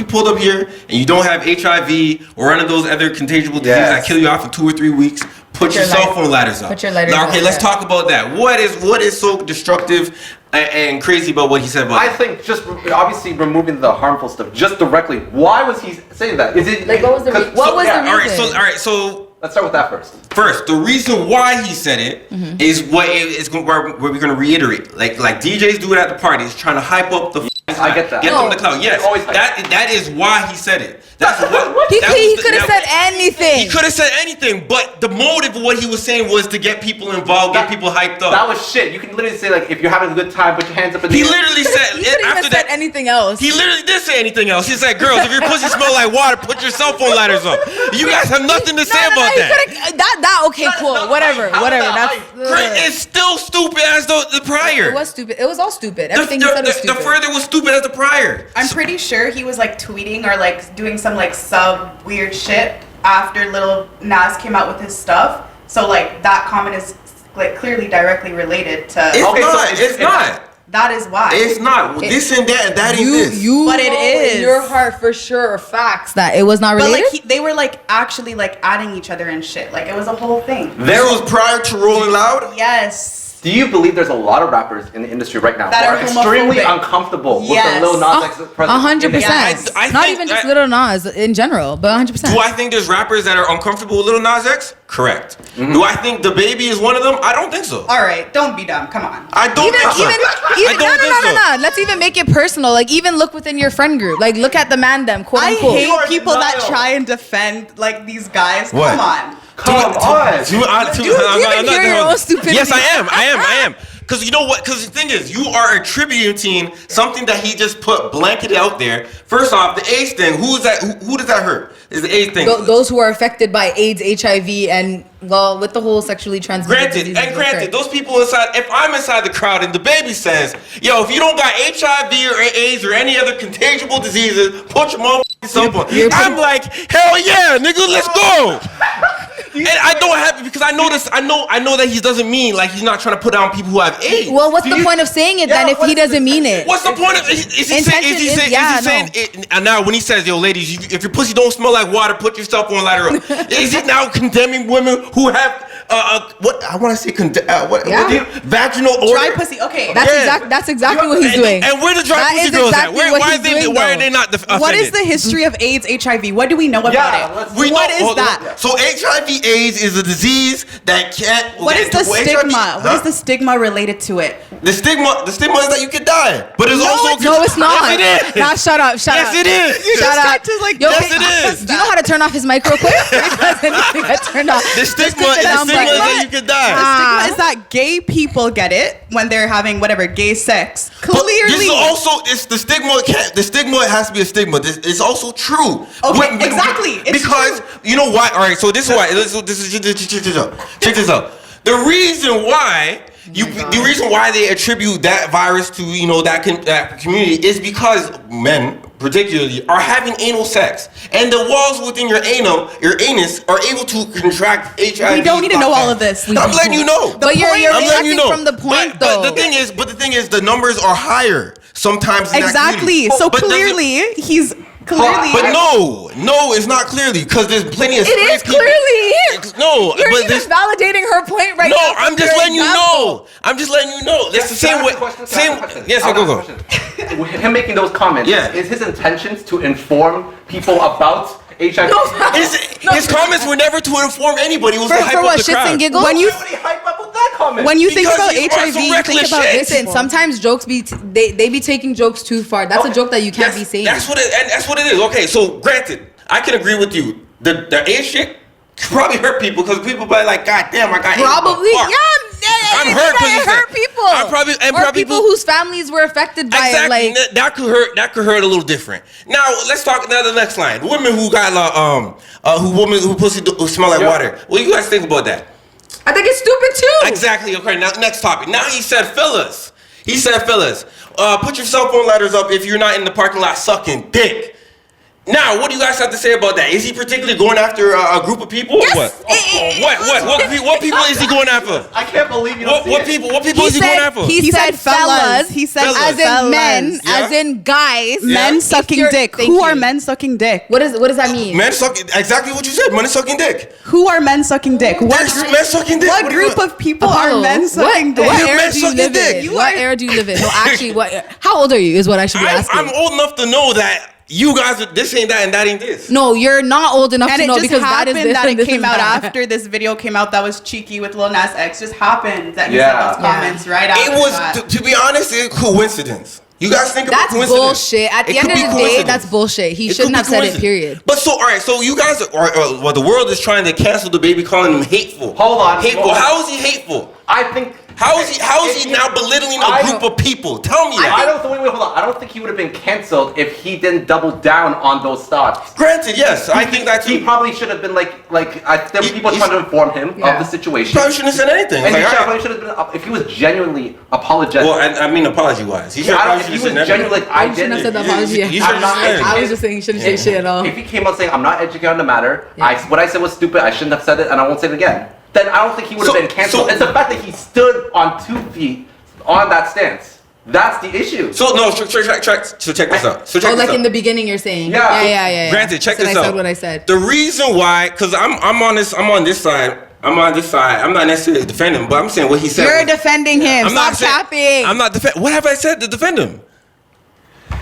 pulled up here and you don't have HIV or one of those other contagious diseases that kill you off in 2 or 3 weeks, put your cell phone ladders up. Put your lighters Now, okay, up, let's yeah. talk about that. What is so destructive and crazy about what he said about I that? think just obviously removing the harmful stuff just directly. Why was he saying that? Is it Like, what was the reason? All right, so Let's start with that first. first, the reason why he said it is where we're going to reiterate. Like DJs do it at the parties, trying to hype up the I get that. Get No. them the clout. Yes, Always hype. that is why he said it. That's what. He that was could have said anything. He could have said anything, but the motive of what he was saying was to get people involved, get people hyped up. That was shit. You can literally say like, if you're having a good time, put your hands up in the He air. literally said He couldn't after even that. said anything else. He literally did say anything else. He said, "Girls, if your pussy smell like water, put your cell phone lighters up." You guys have nothing to say about he that. could've- That okay, That is cool, not whatever, hype. How is whatever. that That's Great, it's still stupid as the prior. it was stupid. It was all stupid. The, Everything he said was the stupid. further was stupid as the prior. I'm pretty sure he was like tweeting or like doing some like sub weird shit after Lil Nas came out with his stuff. So like that comment is like clearly directly related to. It's Okay, so not. it's- It's not. That is why. It's not. This and that and that ain't this. You But it know is. in your heart for sure facts that it was not But related. like they were like actually like adding each other and shit. Like it was a whole thing. This was prior to Rolling Loud. Yes. Do you believe there's a lot of rappers in the industry right now That who are are extremely homophobic? uncomfortable Yes. with the Lil Nas X presence? 100%. Yes. I Not think even just that- Little Nas in general, but 100%. Do I think there's rappers that are uncomfortable with Lil Nas X? Correct. Do I think Dababy is one of them? I don't think so. All right, don't be dumb. Come on. I don't Even, think so. even, I even, don't think so. no. Let's even make it personal. Like, even look within your friend group. Like, look at the man them, quote I unquote. hate You are people that denial. try and defend like these guys. What? Come on. Come on. Do you even hear your own stupidity? Yes, I am. Because you know what? Because the thing is, you are attributing something that he just put blanketed out there. First off, the AIDS thing. Who is that? Who does that hurt? Is the AIDS thing? Those who are affected by AIDS, HIV, and well, with the whole sexually transmitted diseases. Granted, those people inside. If I'm inside the crowd and Dababy says, "Yo, if you don't got HIV or AIDS or any other contagious diseases, put your motherfucking cell phone." I'm like, hell yeah, nigga, let's go. And I don't have because I know this. I know that he doesn't mean like he's not trying to put down people who have AIDS. Well, what's the point of saying it then if he doesn't mean it? What's the point of? Is he saying? And now when he says, "Yo, ladies, if your pussy don't smell like water, put your cell phone lighter up," is he now condemning women who have what I want to say? Vaginal odor. Dry pussy. Okay. That's exactly what he's doing. And where the dry That pussy is girls exactly at? what Why he's doing, are though. they not offended? What is the history of AIDS, HIV? What do we know about it? What is that? So HIV/AIDS is a disease that can't. What is the stigma? HIV, What is the stigma related to it? The stigma is that you could die, but it's also No, it's not. Yes, it is. Nah, shut up. Yes, it is. Shut up. to, like, Yo, yes, it is. Do you know how to turn off his mic real quick? Because anything I turned off. The stigma Just click the down is button. that you could die. Stigma is that gay people get it when they're having whatever gay sex. But this Clearly. is also it's the stigma. The stigma has to be a stigma. This is also true. Okay, exactly. It's because true. you know why? All right. So this is why. Check this out. The reason why. The reason why they attribute that virus to that community is because men particularly are having anal sex, and the walls within your anus are able to contract HIV. We don't need to know all of this. I'm letting you know. But you're I'm letting you reacting know. from the point, but though. the thing is, the numbers are higher sometimes. In that Exactly. community. So But clearly, he's clearly. But no, it's not clearly because there's plenty of. It is straight people. clearly. No, You're but even this. validating her point right No, now. I'm just letting you know. I'm just letting you know. That's the same way. Yes, go. Him making those comments. Yeah. Is his intentions to inform people about HIV? His comments were never to inform anybody. It was to hype For up what, the shits crowd. and giggles? When you Why would he hype up with that comment? when you think Because about you are HIV, some you think reckless about shit. Listen, sometimes jokes they be taking jokes too far. That's a joke that you can't be saying. That's what it is. Okay, so granted, I can agree with you. The AIDS shit probably hurt people because people be like, God damn, I got AIDS. Probably, Fuck. I'm hurt because it hurt people. Or people whose families were affected by it. Exactly. Like, that could hurt. That could hurt a little different. Now let's talk. Now the next line: women who got who pussy smell like water. What do you guys think about that? I think it's stupid too. Exactly. Okay. Now next topic. Now he said, fellas. Put your cell phone lighters up if you're not in the parking lot sucking dick. Now, what do you guys have to say about that? Is he particularly going after a group of people? Yes. Or what people is he going after? I can't believe you don't see What it. people is he going after? He said fellas. He said Fellas. As in men, Yeah. as in guys. men sucking you're- dick. thank Who you. are men sucking dick? What does that mean? Men sucking. Exactly what you said. Men sucking dick. Who are men sucking dick? There's men sucking dick. What What do you group want? of people are men sucking dick? What You're era men do you sucking live dick. in? What era do you live in? No, actually, how old are you is what I should be asking. I'm old enough to know that you guys are this ain't that and that ain't this. No, you're not old enough And to it know just because that is happened this that and it this came is out that. after this video came out that was cheeky with Lil Nas X. Just happened that he Yeah. said those comments right after It was that. to be honest, it's a coincidence. You guys think That's about coincidence? bullshit. At the end of the day, that's bullshit. He shouldn't have said it, period. But so, all right, so you guys are, well, the world is trying to cancel DaBaby, calling him hateful. Hold on. Hateful. How is he hateful? I think. How is he now belittling a group of people? Tell me that. Wait, hold on. I don't think he would have been canceled if he didn't double down on those thoughts. Granted, yes, I think that he probably should have been there were people trying to inform him of the situation. Probably shouldn't have said anything. And he probably should have been if he was genuinely apologetic. Well, I mean, apology-wise, he should have said genuinely I didn't have said the apology. I was just saying he shouldn't say shit at all. If he came out saying I'm not educated on the matter, what I said was stupid, I shouldn't have said it, and I won't say it again, then I don't think he would have been canceled. It's the fact that he stood on 2 feet on that stance. That's the issue. So no, check this out. In the beginning, you're saying. Yeah. Granted, check this out. I said what I said. The reason why, because I'm on this side. I'm not necessarily defending him, but I'm saying what he said. You're defending him. Stop tapping. I'm not defending. What have I said to defend him?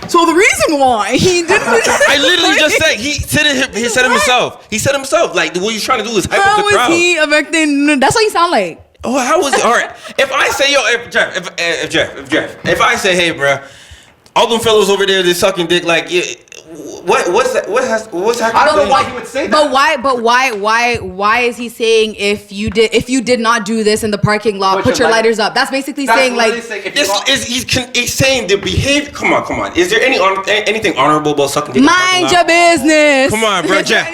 So the reason why he didn't. I literally just said he said it himself. He said himself. Like what you're trying to do is hype up the crowd. How is he affecting? That's what you sound like. Oh, how was it? All right. If I say, if I say, hey, bro, all them fellows over there, they're sucking dick. Like, what's that? What's happening? I don't know why he would say that. But why is he saying if you did not do this in the parking lot, put your lighters up? That's basically saying he's saying the behavior. Come on. Is there anything honorable about sucking dick? Mind your business. Come on, bro, Jeff.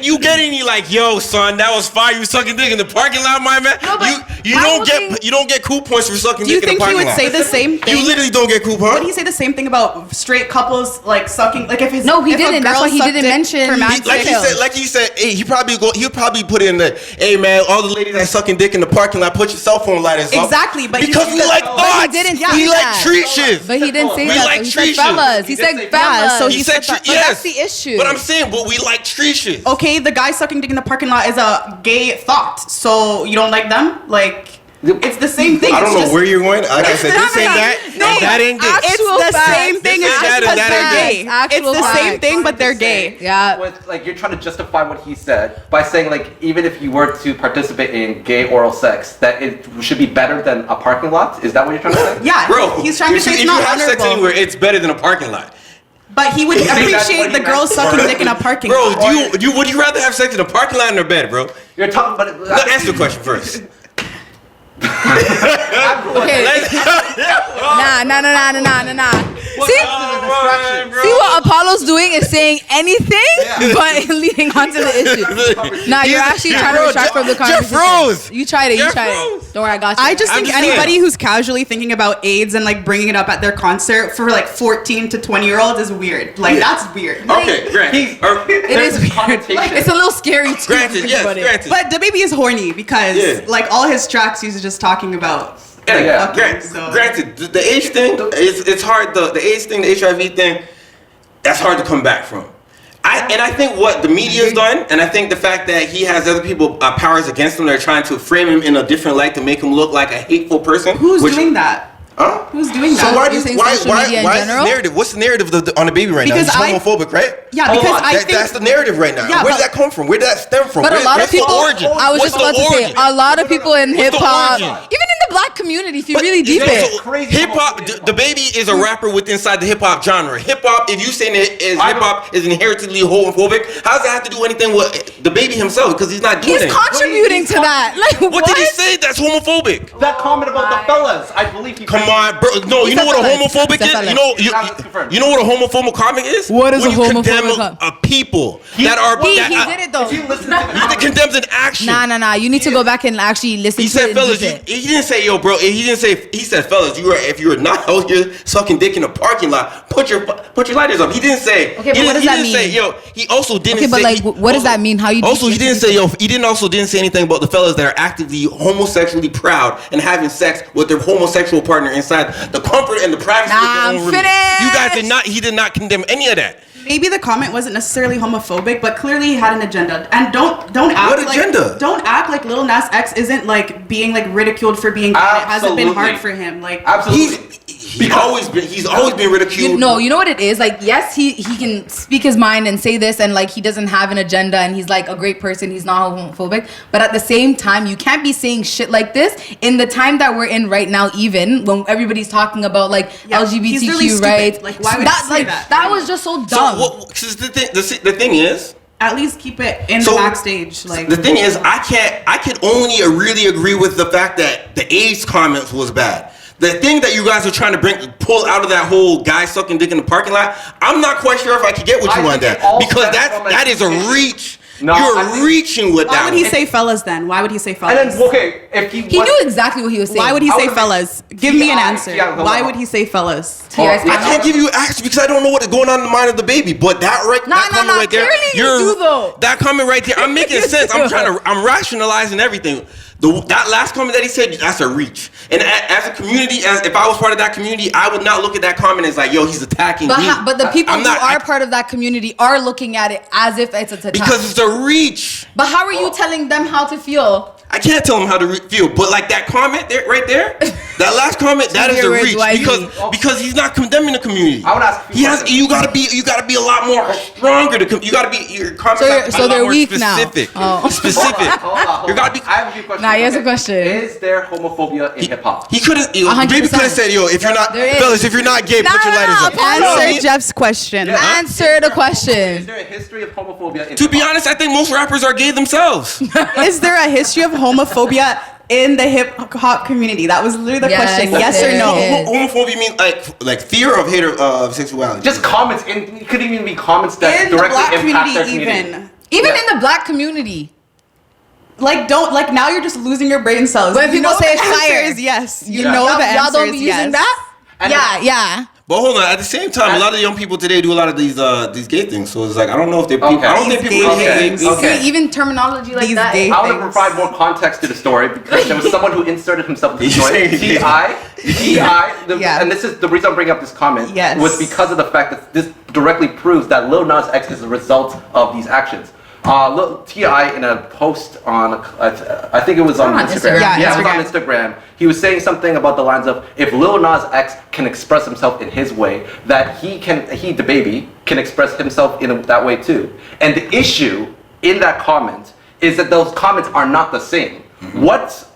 You get any yo, son, that was fire. You sucking dick in the parking lot, my man. No, but you don't get cool points for sucking dick in the parking lot. Do you think he would say the same thing? You literally don't get cool points. Would he say the same thing about straight couples sucking? Like if his he didn't. That's why he didn't mention. Like he said, hey, he'll probably put in the, hey man, all the ladies that sucking dick in the parking lot, put your cell phone lighters up. Exactly, but because we like thoughts. He didn't say we that. like treaches. But he didn't say we that. Like he said fellas. He said fellas. So he said yes. That's the issue. But I'm saying, but we like treaches. Okay, the guy sucking dick in the parking lot is a gay thought. So you don't like them? Like it's the same thing. I don't know where you're going. Like I said, this ain't that. No, that ain't gay. It's the same thing as gay. It's the same thing, but they're gay. Yeah. You're trying to justify what he said by saying even if you were to participate in gay oral sex, that it should be better than a parking lot. Is that what you're trying to say? Yeah, bro. He's trying to say it's not if you have sex honorable. anywhere, it's better than a parking lot. But he would appreciate the girls sucking dick in a parking lot. Bro, would you rather have sex in a parking lot or in a bed, bro? You're talking about it. Answer the question first. Okay. Nah. See what Apollo's doing is saying anything but leading on to the issue. Nah, you're actually trying to distract from the conversation. Jeff froze. You tried it. Don't worry, I got you. I just think anybody who's casually thinking about AIDS and bringing it up at their concert for 14 to 20-year-olds is weird. That's weird. Okay, granted. It is weird. It's a little scary too. Granted, yes, granted. But DaBaby is horny because all his tracks he's just talking about. Granted, the age thing it's hard. The age thing, the HIV thing, that's hard to come back from. I think what the media's done, and I think the fact that he has other people powers against him, they're trying to frame him in a different light to make him look like a hateful person. Who's doing that? Huh? Who's doing that? So why is the narrative? What's the narrative on DaBaby right now? He's homophobic, right? Yeah, because I think that's the narrative right now. Yeah, where did that come from? Where did that stem from? But a lot of people. I was just about to say a lot of people in hip hop, even in the black community, if you really deep it. Hip hop, DaBaby is a rapper inside the hip hop genre. Hip hop, if you say hip hop is inherently homophobic, how does that have to do anything with DaBaby himself? Because he's not doing it. He's contributing to that. What did he say that's homophobic? That comment about the fellas, I believe he. Come on, bro. No, you know what a homophobic is? You know what a homophobic comic is? What is a homophobic comic? A people that are. He did it though. He condemns an action. Nah. You need to go back and actually listen to it. He said, fellas, he didn't say, yo, bro. He didn't say. He said, fellas, if you are not out here sucking dick in a parking lot, put your lighters up. He didn't say. Okay, but what does that mean? Say, yo, he also didn't say. Okay, but what does that mean? How you? Also, he didn't say, yo. He didn't say anything about the fellas that are actively homosexually proud and having sex with their homosexual partner inside the comfort and the privacy of their own room. You guys did not. He did not condemn any of that. Maybe the comment wasn't necessarily homophobic, but clearly he had an agenda. And don't act what agenda? Don't act like Lil Nas X isn't being ridiculed for being gay. It hasn't been hard for him. Absolutely. he's always been ridiculed. You know what it is? Like, yes, he can speak his mind and say this, and like he doesn't have an agenda, and he's like a great person. He's not homophobic, but at the same time, you can't be saying shit like this in the time that we're in right now. Even when everybody's talking about like LGBTQ rights, like why would he say that? That was just so dumb. So the thing is. At least keep it in the backstage. Like the thing is, I can only really agree with the fact that the AIDS comments was bad. The thing that you guys are trying to pull out of that whole guy sucking dick in the parking lot, I'm not quite sure if I could get what you want that, because that is a reach. No, You're reaching with that. Why would he say fellas then? Why would he say fellas? And then, okay, if he knew exactly what he was saying. Why would he say fellas? Give me an answer. Why would he say fellas? I can't give you an answer because I don't know what is going on in the mind of the baby. But that comment right there, that comment right there, I'm making sense. I'm rationalizing everything. That last comment that he said, that's a reach. And as a community, if I was part of that community, I would not look at that comment as like, yo, he's attacking me. But the people who are part of that community are looking at it as if it's an attack. Because it's a reach. But how are you telling them how to feel? I can't tell them how to feel, but like that comment there, right there, that last comment, that is a reach because he's not condemning the community. I would ask. You gotta be a lot more stronger to. You gotta be your comments. So they're weak specific. now. Specific. Hold on. You gotta be. I have a few questions. Now here's a question: is there homophobia in hip hop? He couldn't. Baby could have said, "Yo, if you're not, fellas, if you're not gay, put your lighters up." Answer Jeff's question. Answer the question. Is there a history of homophobia in To be honest, I think most rappers are gay themselves. Is there a history of homophobia in the hip hop community? That was literally the question. Yes or no? Homophobia means like fear of sexuality. Just comments. It could even be comments that in directly the black impact their community. Even in the black community. Like now you're just losing your brain cells. When people say fire, is yes. You know the answer y'all don't be is using yes. that. Yeah. But hold on. At the same time, a lot of young people today do a lot of these gay things. So it's like I don't know if they. Okay. I don't think people really hate gay. Okay. See, even terminology like These that. gay I want to provide more context to the story because there was someone who inserted himself into the story. And this is the reason I'm bringing up this comment. Yes. Was because of the fact that this directly proves that Lil Nas X is a result of these actions. T.I. in a post on, I think it was on Instagram. Yeah, it was on Instagram. He was saying something about the lines of, if Lil Nas X can express himself in his way, that Dababy, can express himself in that way too. And the issue in that comment is that those comments are not the same. Mm-hmm. What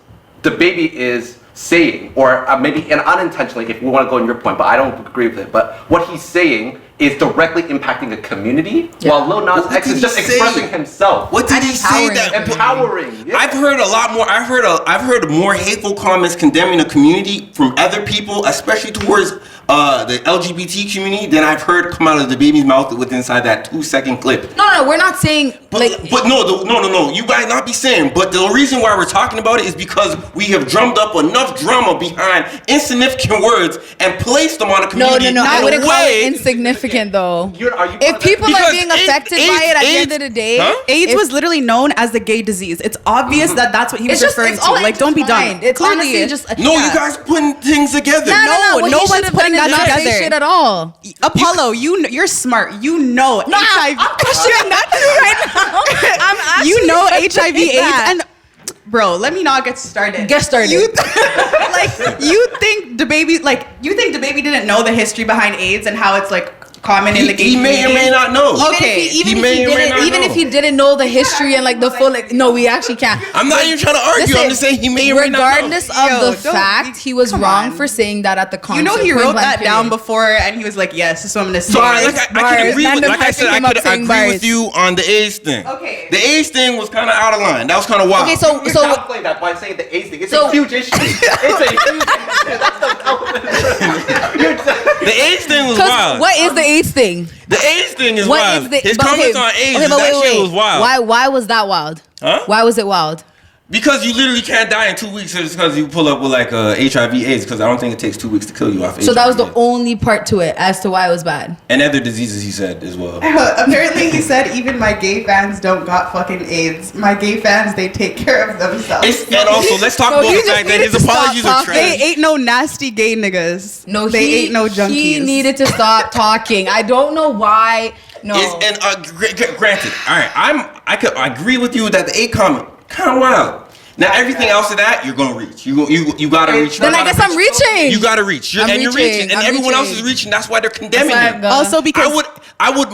Dababy is saying, or maybe and unintentionally, if we want to go on your point, but I don't agree with it, but what he's saying is directly impacting a community, while Lil Nas X is just expressing himself. What did he say? That empowering? Yeah. I've heard a lot more. I've heard more hateful comments condemning the community from other people, especially towards the LGBT community, than I've heard come out of Dababy's mouth within inside that 2-second clip. No, we're not saying. But no. You guys not be saying. But the reason why we're talking about it is because we have drummed up enough drama behind insignificant words and placed them on a community. No. I wouldn't call it insignificant though. If people are being affected by it at the end of the day, AIDS was literally known as the gay disease. It's obvious that that's what he was referring to. Like, don't be dumb. It's honestly just you guys putting things together. No one's putting that together. Shit at all. Apollo, you're smart. You know HIV. I'm questioning that right now. I'm actually you know HIV/AIDS and. Bro, let me not get started. Get started. You think Dababy didn't know the history behind AIDS and how it's like common in the gay community? He may or may not know. Even if he didn't know the history and like the full no, we actually can't. I'm not even trying to argue. Listen, I'm just saying he may or may not know. Regardless of the fact, he was wrong for saying that at the concert. You know he wrote that down before and he was like, yes, this is what I'm gonna say. So I can agree with, like I said, I could agree with you on the AIDS thing. Okay. The AIDS thing was kind of out of line. That was kind of wild. Okay, so downplaying that by saying the AIDS thing. It's a huge issue. It's a huge issue. The AIDS thing was wild. What is the AIDS thing? The AIDS thing is wild. His comments on AIDS, that shit was wild. Why was that wild? Huh? Why was it wild? Because you literally can't die in 2 weeks just because you pull up with like HIV/AIDS. Because I don't think it takes 2 weeks to kill you off. So that was the only part to it as to why it was bad. And other diseases, he said as well. Apparently, he said even my gay fans don't got fucking AIDS. My gay fans, they take care of themselves. And also, let's talk about the fact that his apologies are trash. They ain't no nasty gay niggas. No, they ain't no junkies. He needed to stop talking. I don't know why. No. Granted, all right, I agree with you that the AIDS comment kind of wild. Now everything else of that, you're gonna reach. You gotta reach. Then I guess I'm reaching. You gotta reach. You're reaching, and everyone else is reaching. That's why they're condemning him. Also because I would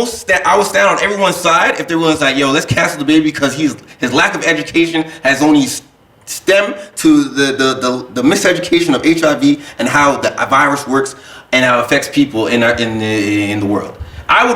stand on everyone's side if there was like, yo, let's cancel the baby because his lack of education has only stemmed to the miseducation of HIV and how the virus works and how it affects people in the world. I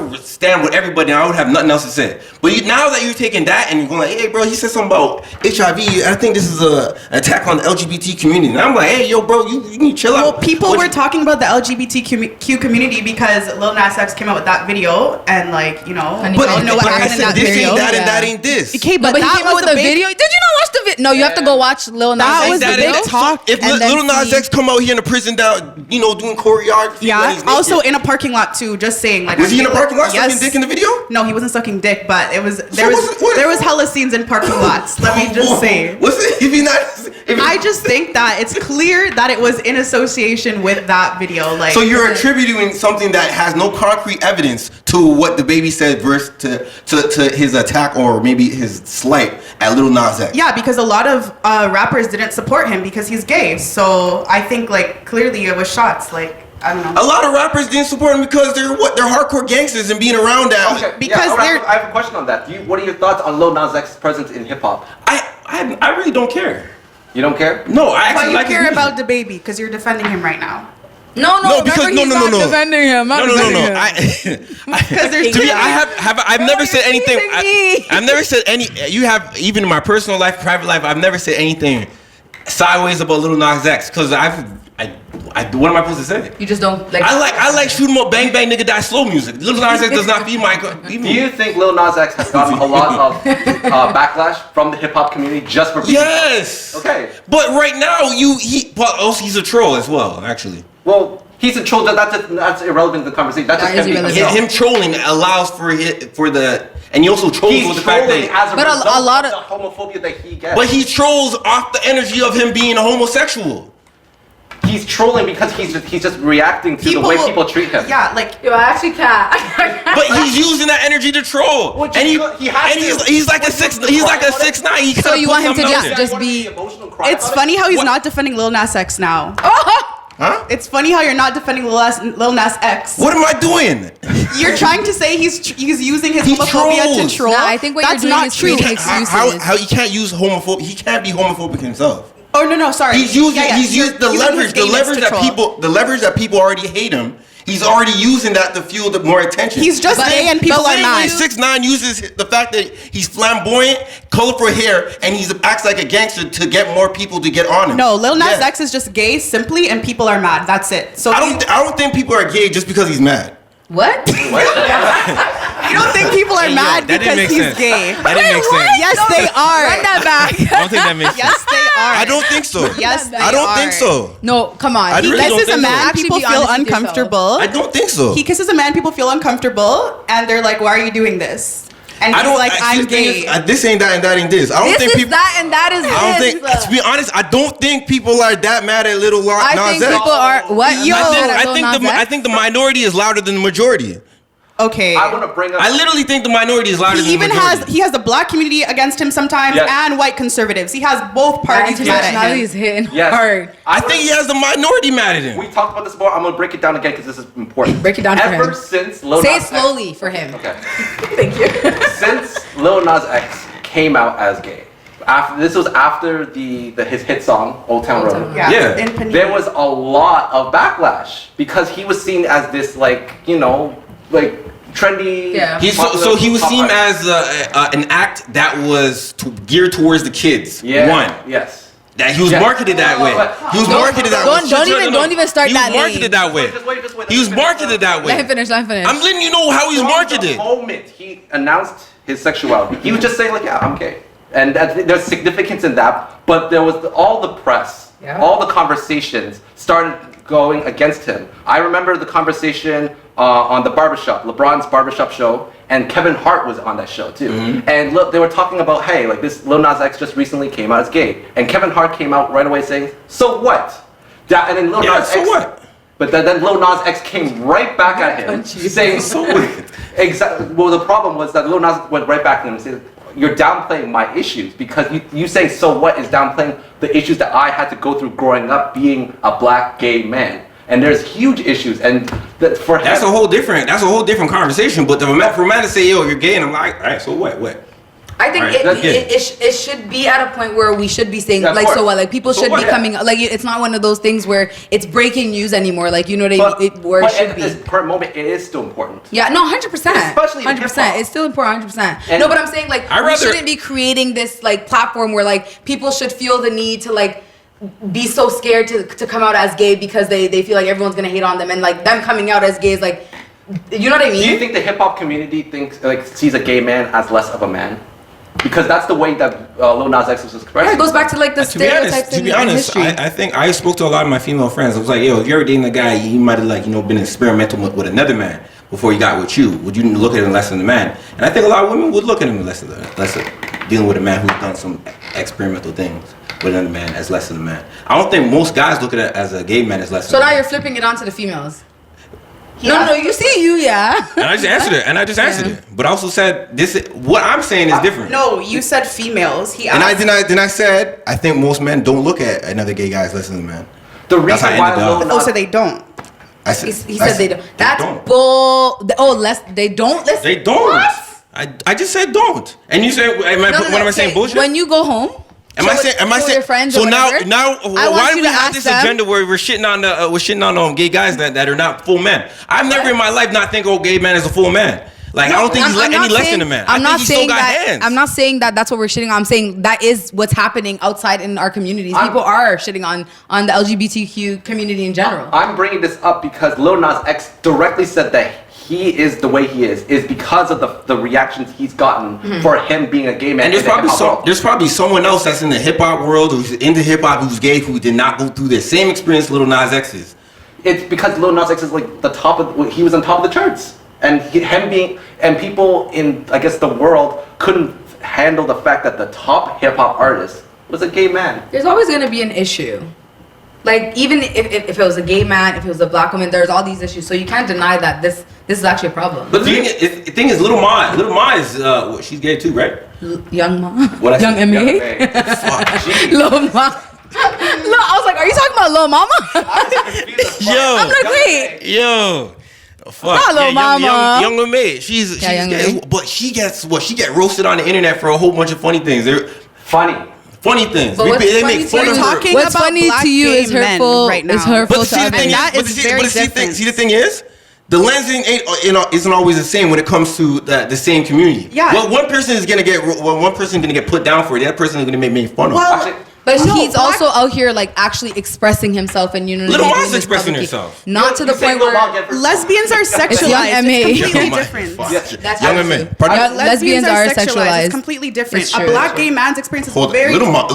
would stand with everybody and I would have nothing else to say. But now that you're taking that and you're going like, hey bro, he said something about HIV, I think this is an attack on the LGBT community. And I'm like, hey yo bro, you need to chill out. Well, people were talking about the LGBTQ community because Lil Nas X came out with that video and like, you know, And but you don't know what I happened in said that this video. ain't that and that ain't this. okay, But but he that came out was with a a video. Did you not watch the video? No, you have to go watch Lil Nas That X was the video. big talk. If and then Lil Nas see- X come out here in the prison down, you know, doing choreography. when he's Yeah, also naked. in a parking lot too, just saying like. Was he in a parking lot Yes. sucking dick in the video? No, he wasn't sucking dick, but there was what? hella scenes in parking lots. Let me just say. What's it? If he not, I just think that it's clear that it was in association with that video. Like, so you're attributing something that has no concrete evidence to what the baby said versus to his attack or maybe his slight at Lil Nas X. yeah, because a lot of rappers didn't support him because he's gay. So I think like clearly it was shots. Like I don't know. A lot of rappers didn't support him because they're hardcore gangsters and being around that. Okay, Because I have a question on that. What are your thoughts on Lil Nas X's presence in hip hop? I really don't care. You don't care? No, I But actually you like his care music. about Dababy because you're defending him right now. No, because remember he's not defending him. No. Because there's To me, I've never said anything. using me. I've never said any. You have even in my personal life, private life. I've never said anything sideways about Lil Nas X because what am I supposed to say? You just don't like. I like shoot 'em up, bang bang, nigga die slow music. Lil Nas X does not feed my. Do you think Lil Nas X has gotten a lot of backlash from the hip hop community just for being? Yes. Okay. But right now, but also he's a troll as well. Actually, Well, he's a troll. That's irrelevant to the conversation. That's That just is him being irrelevant. himself. him trolling allows for the, and he also trolls He's with the fact trolling that. as a But a result lot of of- the homophobia that he gets. But he trolls off the energy of him being a homosexual. He's trolling because he's just reacting to the way people treat him. Yeah, like Yo, I actually can't. But he's using that energy to troll. Which And is good. He has to. he's like a 6'9". He So you want him to just just Wanna be- emotional cry it's about funny how he's What? not defending Lil Nas X now. Huh? It's funny how you're not defending Lil Nas X. What am I doing? You're trying to say he's using his He homophobia trolls. to troll. Nah, I think what That's you're doing not is true. creating excuses. How he can't use homophobic? He can't be homophobic himself. Oh no, sorry. He's using You're the using leverage, his the gayness leverage to that troll. people already hate him. He's already using that to fuel the more attention. He's just gay and people are mad. 6'9" uses the fact that he's flamboyant, colorful hair, and he acts like a gangster to get more people to get on him. No, Lil Nas Yeah. X is just gay simply, and people are mad. That's it. So I don't think people are gay just because he's mad. What? you don't think people are Hey, yo, mad that didn't because make he's sense. gay? That didn't make sense. Yes, they are. Run that back. I don't think that makes sense. Yes, they are. I don't think so. Yes, they I don't are. think so. No, come on. I really He don't kisses a think so. man, Actually people be feel honest with yourself. uncomfortable. I don't think so. He kisses a man, people feel uncomfortable, and they're like, "Why are you doing this?" And he's like, "I'm gay." This ain't that and that ain't this. I don't This think is people. that and that is I don't this. think. To be honest, I don't think people are that mad at Lil Nas I think X. people are what? Yo. I think the minority is louder than the majority. Okay. I want to bring up. I literally think the minority is louder He than even the majority. has the black community against him sometimes Yes. and white conservatives. He has both parties mad at Intersectionality him. is hitting Yes. hard. I think he has the minority mad at him. We talked about this before. I'm gonna break it down again because this is important. Break it down for Ever him. since Lil Say it Nas X, slowly for him. Okay. Thank you. Since Lil Nas X came out as gay, this was after his hit song Old Town Old Road. Town Road. Yeah. In Panini. There was a lot of backlash because he was seen as this trendy. Yeah. He was pop seen artist. as an act that was geared towards the kids. Yeah. One. Yes. That he was Yes. marketed that way. He was marketed that way. Don't even start He was that marketed lane. that way. Just wait. He was marketed that Let him way. finish. Let him finish. I'm letting you know how he's From marketed. the moment he announced his sexuality, he was just saying like, yeah, I'm gay. And there's significance in that, but there was all the press, Yeah. all the conversations started going against him. I remember the conversation on the barbershop, LeBron's barbershop show, and Kevin Hart was on that show too. Mm-hmm. And look, they were talking about, hey, like this Lil Nas X just recently came out as gay, and Kevin Hart came out right away saying, so what? And then Lil Yeah, Nas so X, what? But then Lil Nas X came right back at him, saying, So what? exactly. Well, the problem was that Lil Nas went right back at him and said, you're downplaying my issues because you say so what is downplaying the issues that I had to go through growing up being a black gay man. And there's huge issues, and that's a whole different conversation. But for a man to say, "Yo, you're gay," and I'm like, "All right, so what?" I think it should be at a point where we should be saying like, so what? Like people should be coming like it's not one of those things where it's breaking news anymore. Like you know what I mean? Where it should be. At this current moment, it is still important. Yeah, no, 100%. Especially 100%. It's still important, 100%. No, but I'm saying like we shouldn't be creating this like platform where like people should feel the need to like be so scared to come out as gay because they feel like everyone's gonna hate on them and like them coming out as gay is like, you know what I mean? Do you think the hip hop community sees a gay man as less of a man? Because that's the way that Lil Nas X was expressing. Yeah, it goes back to like the stereotypes to be honest, I think I spoke to a lot of my female friends. I was like, yo, if you're ever dating a guy, you might have like been experimental with another man before he got with you. Would you look at him less than a man? And I think a lot of women would look at him less dealing with a man who's done some experimental things with another man as less than a man. I don't think most guys look at it as a gay man as less than a man. So now you're flipping it onto the females. No, you see you, yeah. And I just answered it. But I also said what I'm saying is different. No, you said females. He asked. And I said I think most men don't look at another gay guy as less than a man. The reason why so they don't. I said, he said they don't. That's bull. They don't listen. They don't. What? I just said don't. And you said, what am I saying? Bullshit. When you go home. Am I saying? Your friends so now, why do we have this agenda where we're shitting on gay guys that are not full men? I've never in my life not think gay man is a full man. Like I don't think he's any less than a man. I'm not saying that that's what we're shitting on. I'm saying that is what's happening outside in our communities. People are shitting on the LGBTQ community in general. I'm bringing this up because Lil Nas X directly said that he is the way he is because of the reactions he's gotten for him being a gay man. And there's probably someone else that's in the hip hop world who's into hip hop who's gay who did not go through the same experience Lil Nas X is. It's because Lil Nas X is like he was on top of the charts, and people in I guess the world couldn't handle the fact that the top hip hop artist was a gay man. There's always gonna be an issue. Like even if it was a gay man, if it was a black woman, there's all these issues. So you can't deny that this is actually a problem. But the thing is, Lil Ma is she's gay too, right? Young Ma. What Young M.A. Fuck. Lil Ma. I was like, are you talking about Lil Mama? Yo. I'm like, wait. Yo. Fuck. Not Lil Mama. Young M.A. She's gay, but she gets roasted on the internet for a whole bunch of funny things. They're funny things. They make fun of her. What's funny to you is hurtful right now. Is hurtful but to others. See the thing is, the lensing isn't always the same when it comes to the same community. Yeah. Well, one person is gonna get put down for it. The other person is gonna make made fun of. But he's also out here like actually expressing himself and Little Ma's expressing herself. Not to the point where lesbians are sexualized. It's completely different. That's Young M.A. Lesbians are sexualized. It's completely different. A black gay man's experience is very Young Ma.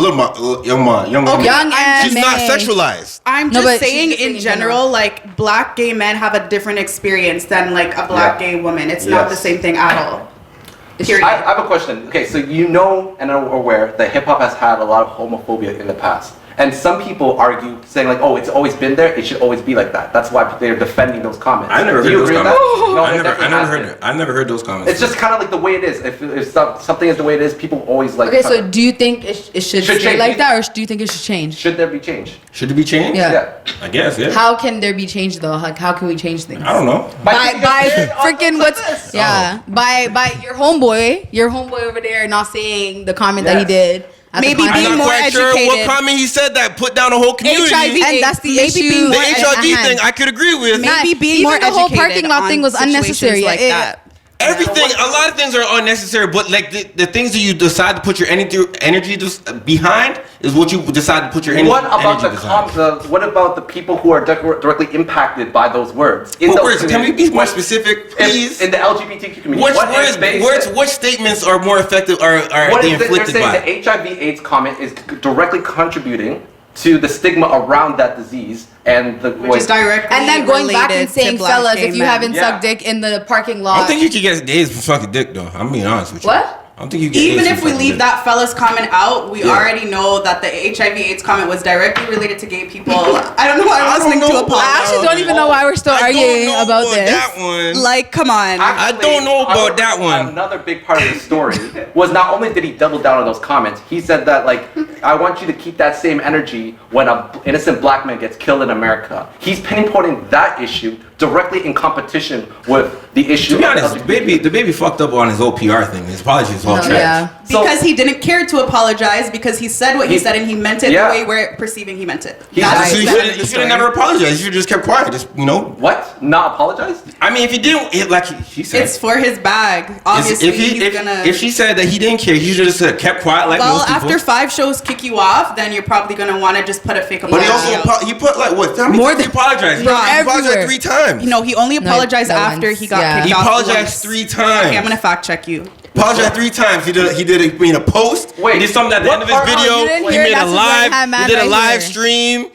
She's not sexualized. I'm just saying in general, like black gay men have a different experience than like a black gay woman. It's not the same thing at all. I have a question. Okay, so you know and are aware that hip hop has had a lot of homophobia in the past. And some people argue, saying like, oh, it's always been there, it should always be like that. That's why they're defending those comments. I've never heard those comments. No, I've never heard those comments. It's just kind of like the way it is. If something is the way it is, people always like... Okay, so do you think it should stay like that, or do you think it should change? Should there be change? Should it be changed? Yeah. I guess, yeah. How can there be change though? Like, how can we change things? I don't know. By freaking what's... Yeah. By your homeboy over there not saying the comment that he did. Maybe being more educated. Sure what comment he said that put down a whole community. HIV, and that's the issue. The HRD thing I could agree with. Maybe being more educated. Even the whole parking lot thing was unnecessary. Like that. Everything, a lot of things are unnecessary, but like the things that you decide to put your energy behind is what you decide to put your energy. What about the people who are directly impacted by those words? Can we be more specific, please? In the LGBTQ community, what statements are more effective? Are they inflicted by? They're saying the HIV/AIDS comment is directly contributing to the stigma around that disease and which is directly and then going back and saying, fellas, if you haven't sucked dick in the parking lot. I don't think you can get AIDS from sucking dick though. I'm being honest with you. What? I don't think you get even AIDS if we from leave fucking that fella's comment out, we Yeah. already know that the HIV/AIDS comment was directly related to gay people. I don't know why I'm listening to a podcast. I actually don't even know why we're still I don't arguing know about this. that one. Like, come on. I don't know about that one. Another big part of the story was not only did he double down on those comments, he said that like, I want you to keep that same energy when an innocent black man gets killed in America. He's pinpointing that issue directly in competition with the issue. To be honest, of the baby fucked up on his whole PR thing. His apology is all No, trash. yeah. Because he didn't care to apologize, because he said what he said and he meant it Yeah. the way we're perceiving he meant it. He- That's So the you end of the should story. have never apologized. You should just kept quiet. Just What? Not apologized? I mean, if he didn't, like he said, It's for his bag. Obviously, he's gonna. if she said that he didn't care, he should have just kept quiet like Well, most people. after 5 shows kick you off, then you're probably gonna want to just put a fake But he apology also out. he put like what? How many More times he than- apologized? Bro, He apologized everywhere. 3 times. No, he only apologized that after once, he got yeah. kicked He off. apologized once. 3 times. Okay, I'm gonna fact check you. Apologized 3 times. He did a post. Wait, he did something at the what end of his part- video. Oh, you didn't He hear? made a That's his live. right-hand man He did a right live here. stream.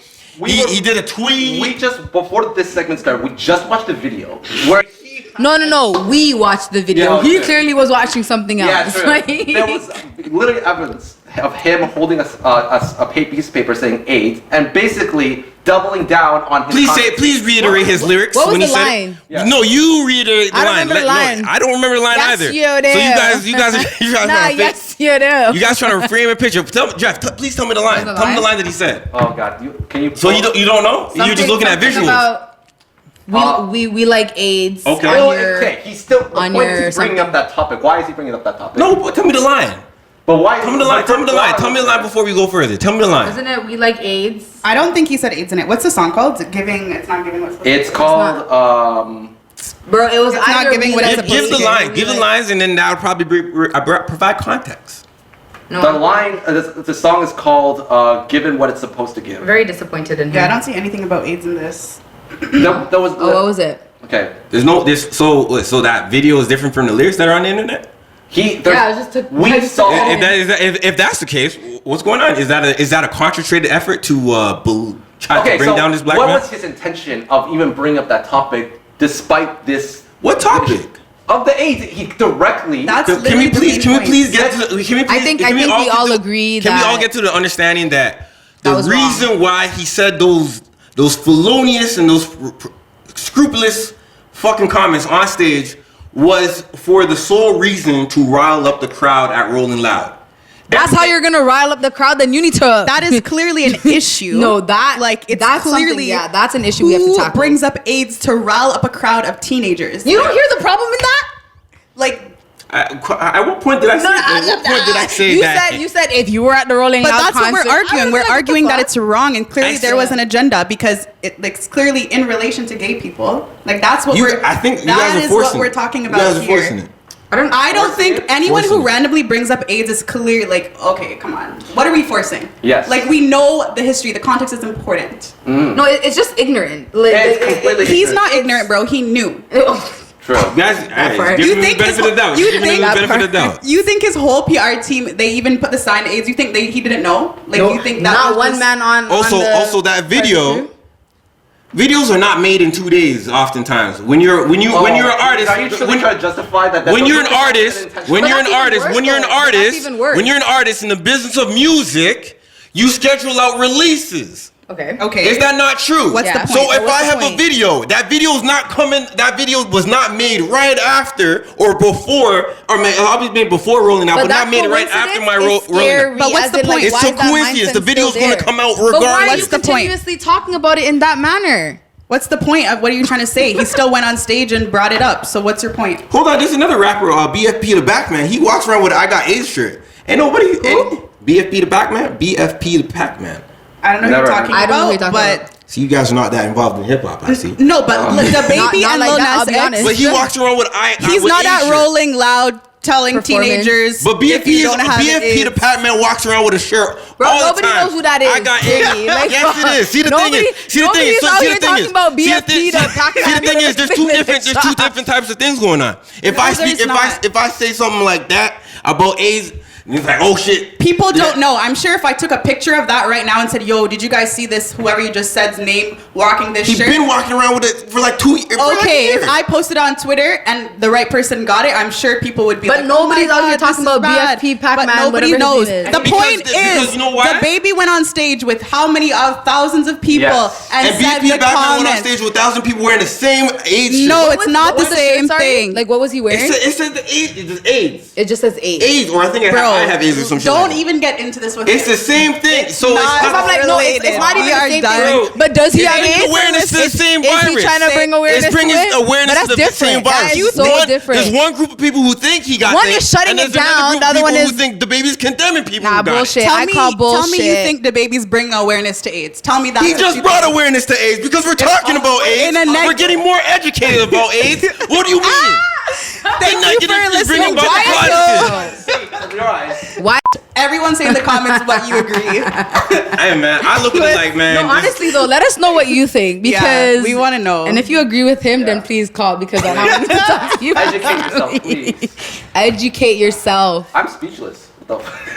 He did a tweet. We just, before this segment started, we just watched the video where he... No. We watched the video. Yeah, He okay. clearly was watching something else. Yeah, true. Like- There was literally evidence of him holding a piece of paper saying AIDS and basically doubling down on his... Please reiterate his lyrics what was when he the said line? it. Yeah. No, you reiterate the I don't line. remember the line. No, I don't remember the line Yes, either. you do. So you guys, Nah, yes, you do. you guys trying to frame a picture. Jeff, please tell me the line. What's the Tell me the line? line that he said. Oh God, can you? So you don't know? You're just looking at Something visuals. about we like AIDS. Okay. on Well, your- okay, he's still. The on point your is he's bringing up that topic. Why is he bringing up that topic? No, but tell me the line. But why? Tell me the line. Tell me the line. Tell me the line before we go further. Tell me the line. Isn't it we like AIDS? I don't think he said AIDS in it. What's the song called? It's not giving what's It's called. Bro, it was It's not either giving we what like it's Give the AIDS line. or Give the we lines, and then that would probably provide context. No, the line. The song is called "Given What It's Supposed to Give." very disappointed in him. Yeah, I don't see anything about AIDS in this. There was. Oh, what was it? Okay. So that video is different from the lyrics that are on the internet. Yeah, I just took. I We just saw. took it. If that's the case, what's going on? Is that a concentrated effort to try to bring down this black what man? was his intention of even bringing up that topic, despite this? What topic? Of the AIDS, he directly. That's Can we literally the please main get to the, can we please, I think can we all get to- agree Can we all that- get to the understanding that That the was reason why he said those felonious and those scrupulous fucking comments on stage was for the sole reason to rile up the crowd at Rolling Loud. That's how you're gonna rile up the crowd. Then you need to. That is clearly an issue. No, that like it's that's clearly something, yeah, that's an issue we have to who tackle. brings up AIDS to rile up a crowd of teenagers. You don't hear the problem in that? Like, At what point did I say that? At what point did I say you that? You said if you were at the Rolling but Loud that's what concert, we're I arguing. was We're like, what arguing the that fuck? it's wrong, and clearly I there said- was an agenda because it's clearly in relation to gay people. Like that's what I think you that guys are is forcing what we're it. talking You about guys are here. forcing it. I don't think anyone Forcing who it. randomly brings up AIDS is clear. Like, okay, come on, what are we forcing? Yes. Like we know the history. The context is important. No, it's just ignorant. Like, It's completely He's ignorant. not ignorant, bro. He knew. True. Guys, part. give You him the think his benefit of the doubt. you Give him think the that benefit of the doubt. You think his whole PR team, they even put the sign AIDS? You think he didn't know? Like no, you think that not was one just- man on. Also, on the also that video. Videos are not made in 2 days. Oftentimes, when you're an artist, Are you truly trying to justify that? when you're an artist, when But you're an that's even artist, worse, when you're an though. That's artist, even worse. when you're an artist in the business of music, you schedule out releases. Okay. Okay. Is that not true? What's Yeah. the So point? if What's I the have a point? video, that video was not made right after or before, or obviously made before Rolling Out, but not made right after my Rolling Out. But what's the point? It's a coincidence. The video's gonna come out But why are you regardless. What's the point? continuously talking about it in that manner? What's the point of what are you trying to say? He still went on stage and brought it up. So what's your point? Hold on, there's another rapper, BFP the Pac-Man. He walks around with a I Got AIDS shirt. Ain't nobody. BFP the Pac-Man? BFP the Pac-Man. I don't know Never. who you're talking I don't know about, who you're talking but See, you guys are not that involved in hip hop, I see. no, but the baby Not and like Lil that, I'll Nas be X. honest. But he walks around with He's with not AIDS at shirt. Rolling Loud telling Performing. teenagers. But if you don't have BFP the AIDS. Pac-Man walks around with a shirt Bro, all the nobody time. knows who that is. I got Really. Like, yes, it is. See the thing nobody- is. See the thing nobody's is. out See here the thing talking is. about See the BFP thing- the Pac-Man. See the thing is. There's two different types of things going on. If No, I there's speak, not. if I say something like that about AIDS, And he's like, oh shit. People don't know. I'm sure if I took a picture of that right now and said, yo, did you guys see this, whoever you just said's name, walking this He's shirt? been walking around with it for like 2 years. Okay, if I posted on Twitter and the right person got it, I'm sure people would be But like, nobody's oh out my here God, talking this is about bad. BFP, Pac-Man, But nobody whatever knows. his name is. The Because point you know why? the baby went on stage with how many thousands of people Yes. and said BP in the Batman went on comments. stage with 1,000 people wearing the same AIDS shit. No, it's not the What was same it, sorry? thing. Like, what was he wearing? It says the AIDS. It's just AIDS. It just says 8. AIDS, or I think I have AIDS or some shit. Don't like that. even get into this with It's him. the same thing. So not it's I'm like, no, it's not even We the are same done. thing. But does he It's have bringing AIDS? awareness to the same virus. Is he trying to bring awareness It's bringing to it? awareness But to that's the same different. virus. That is so different. There's one group of people who think he got One things, is shutting and there's it down, another the other group of one people is- who think the baby's condemning people Nah, who got it. bullshit. I call Tell me you bullshit. think the babies bring awareness to AIDS. Tell me that. He just brought awareness to AIDS because we're talking about AIDS. in a We're getting more educated about AIDS. What do you mean? Thank you for listening. Why? Everyone say in the comments what you agree. Hey man, I look at it like, man. No, honestly though, let us know what you think because we want to know. And if you agree with him, then please call because I don't need to talk to you. Educate yourself, please. Educate yourself. I'm speechless. What the f-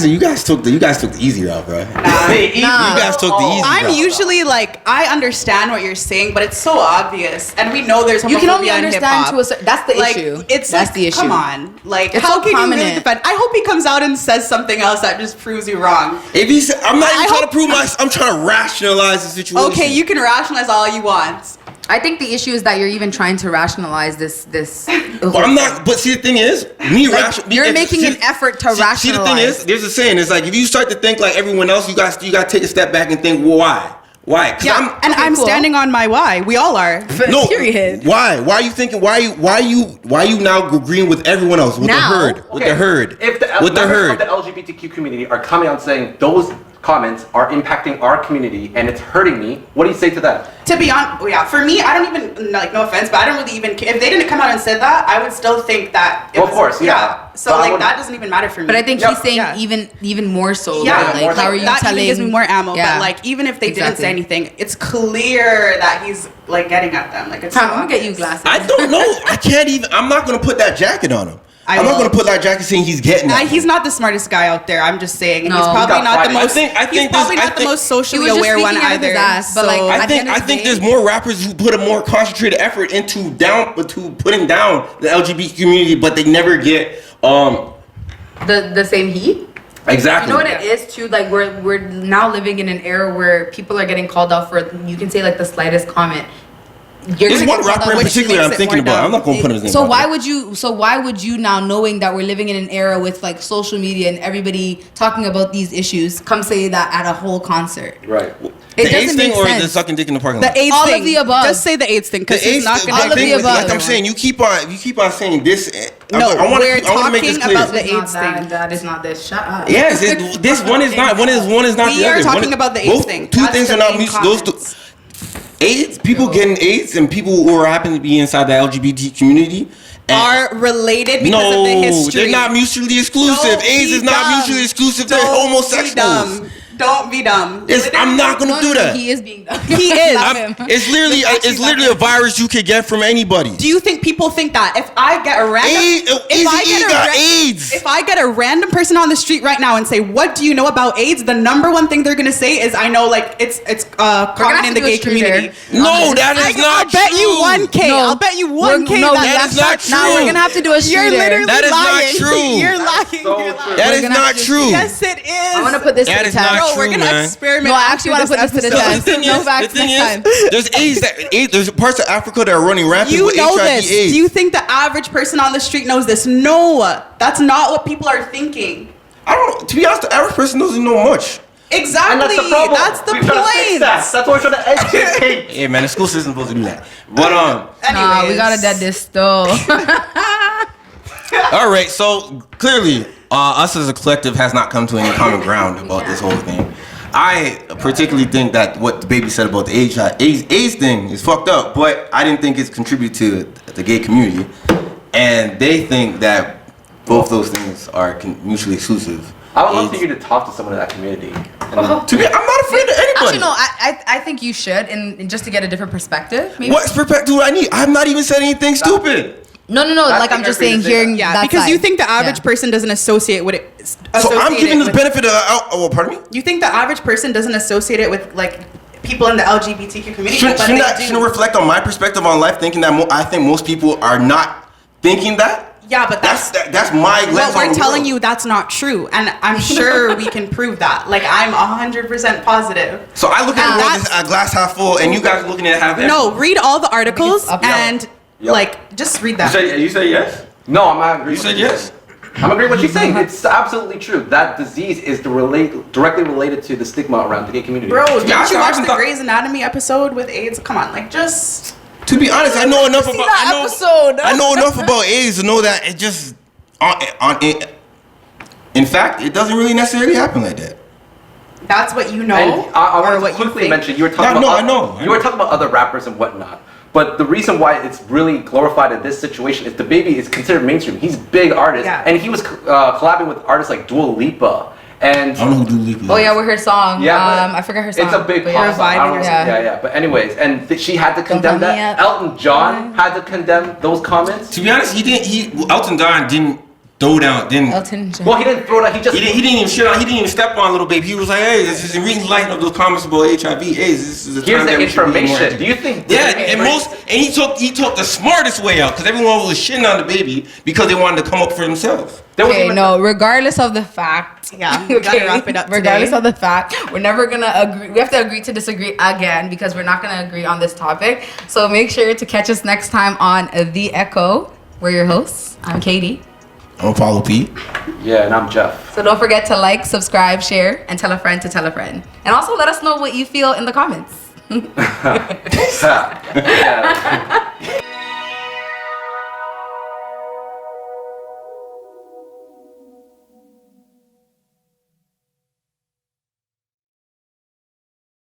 you guys took the easy route, bro. Hey, You guys took the easy I'm route. usually like, I understand what you're saying, but it's so obvious, and we know there's You can only homophobia in understand hip-hop. to a certain. That's the Like, issue. it's that's like, the issue. come on, like, It's how so can you really prominent. defend? I hope he comes out and says something else that just proves you wrong. If he said, I'm not even I trying to hope- prove I'm trying to rationalize the situation. Okay, you can rationalize all you want. I think the issue is that you're even trying to rationalize this. But I'm not. But see, the thing is, you're making an effort to rationalize. See, the thing is, there's a saying. It's like if you start to think like everyone else, you got to take a step back and think, well, why? Why? 'Cause Yeah, I'm cool. standing on my why. We all are. No, Period. Why? Why are you thinking? Why are you now agreeing with everyone else? With Now? the herd? With the herd? If the with the members herd? of the LGBTQ community are coming out saying those comments are impacting our community and it's hurting me, what do you say to that? To be honest, yeah, for me, I don't even, like, no offense, but I don't really even care. If they didn't come out and said that, I would still think that it Well, of was, course, yeah. So, But I like, wouldn't- that doesn't even matter for me. But I think Yeah. he's saying Yeah. even more so. Yeah, right? more Like, so. how are you that telling? even gives me more ammo. Yeah. But, like, even if they didn't Exactly. say anything, it's clear that he's, like, getting at them. Like, it's Tom, so I'm gonna get you obvious. glasses. I don't know. I can't even. I'm not gonna put that jacket on him. I'm not will. gonna put that jacket saying he's getting it. He's not the smartest guy out there. I'm just saying, and No. he's probably He got not the private. most. I think he's probably this- not I the think- most socially He was just aware one speaking out of his either. ass, but, like, So- at I the end of the think day- there's more rappers who put a more concentrated effort into putting down the LGBT community, but they never get the same heat. exactly. You know what it is too? Like we're now living in an era where people are getting called out for, you can say like the slightest comment. You're There's gonna one get called rapper out in for- particular I'm makes it thinking more about. dumb. I'm not gonna put his name. So out why there. would you now, knowing that we're living in an era with like social media and everybody talking about these issues, come say that at a whole concert? Right. It the AIDS doesn't thing make or sense. the sucking dick in the parking The lot? AIDS All of thing. the above. Just say the AIDS thing because The he's AIDS not thing- gonna. all of the thing, above. like I'm saying, you keep on saying this. No, I wanna we're make this talking clear. about the It's not AIDS that, thing. that is not this. Shut up. Yes, this one is not. One is not We the are other. talking One is- about the AIDS both- thing. Two That's things the are not main mutual. Those two. comments. AIDS, people getting AIDS, and people who are happen to be inside the LGBT community Are related because no, of the history. they're not mutually exclusive. Don't AIDS be is not dumb. mutually exclusive. They're Don't homosexuals. Be dumb. Don't be dumb. I'm not gonna do that. He is being dumb. He is. Love him. It's literally a virus you could get from anybody. Do you think people think that if I get a random AIDS got AIDS. If I get a random person on the street right now and say, "What do you know about AIDS?" the number one thing they're gonna say is, "I know, like it's common have in to the do a gay street community." there. No, that is I'll not bet true. you 1K. No. I'll bet you 1K. No, that is not Now true. we're gonna have to do a You're shooter. literally That is not lying. true. You're lying. so You're true. lying. That We're is gonna not have to- true. Yes, it is. I want to put this That to the is not test. Bro, we're true, gonna man. experiment. No, I actually want to put this to the episode. test. No facts next time. There's AIDS. There's parts of Africa that are running rampant You with know HIV this. AIDS. Do you think the average person on the street knows this? No, that's not what people are thinking. I don't. To be honest, the average person doesn't know much. Exactly. And that's the problem. That's the We're trying to fix point. that. That's what we're trying to educate. Yeah, man, the school system's supposed to do that. But Nah, we Anyways. gotta dead this though. all right. So clearly, us as a collective has not come to any common ground about this whole thing. I particularly think that what the baby said about the AIDS thing is fucked up, but I didn't think it's contributed to the gay community, and they think that both those things are mutually exclusive. I would love for AIDS- you to talk to someone in that community. To be, I'm not afraid of anybody. Actually, no. I think you should, and just to get a different perspective. Maybe. What perspective do I need? I have not even said anything stupid. No. That's Like I'm just saying, ignorant for you to say hearing that. Yeah, that because side. you think the average Yeah. person doesn't associate with it. So I'm giving the benefit of pardon me. You think the average person doesn't associate it with like people in the LGBTQ community? Shouldn't but they that do. shouldn't reflect on my perspective on life? Thinking that I think most people are not thinking that. Yeah, but That's my lens Well, we're on the telling world. you that's not true, and I'm sure we can prove that. Like, I'm 100% positive. So I look at And it more that's- as a glass half full, and you guys are looking at it half empty. No, read all the articles up- and Yep. like just read You that. say yes? No, I'm not agreeing. You with said what yes. saying. I'm agreeing with what she's saying. It's absolutely true. That disease is directly related to the stigma around the gay community. Bro, didn't Yeah, you I watch haven't the thought- Grey's Anatomy episode with AIDS? Come on, like just. To be honest, I know enough See about. that episode. I know enough about AIDS to know that it just in fact, it doesn't really necessarily happen like that. That's what you know, And I or want what to you quickly think. mention, you were talking Yeah, about no, I know. you were talking about other rappers and whatnot. But the reason why it's really glorified in this situation is Dababy is considered mainstream. He's a big artist, Yeah. and he was collabing with artists like Dua Lipa. And I don't know who Dua Lipa is. Oh yeah, with her song. Yeah, but I forgot her song. it's a big but pop yeah. song. I don't know- Reviving or yeah. But anyways, and she had to condemn call me that. up. Elton John had to condemn those comments. To be honest, Elton John didn't throw down. Elton John. Well, he didn't throw that. He just He didn't even shit on. He didn't even step on Little Baby. He was like, "Hey, this is in light of those comments about HIV/AIDS. This is the here's time the that we should be more information. Do you think? Yeah, and he took the smartest way out because everyone was shitting on the baby because they wanted to come up for themselves. There was Okay, even- no, regardless of the fact. Yeah, we gotta wrap it up Regardless today. of the fact, we're never gonna agree. We have to agree to disagree again because we're not gonna agree on this topic. So make sure to catch us next time on The Echo. We're your hosts. I'm Katie. I'm Paulo P. Yeah, and I'm Jeff. So don't forget to like, subscribe, share, and tell a friend to tell a friend. And also let us know what you feel in the comments. Yeah.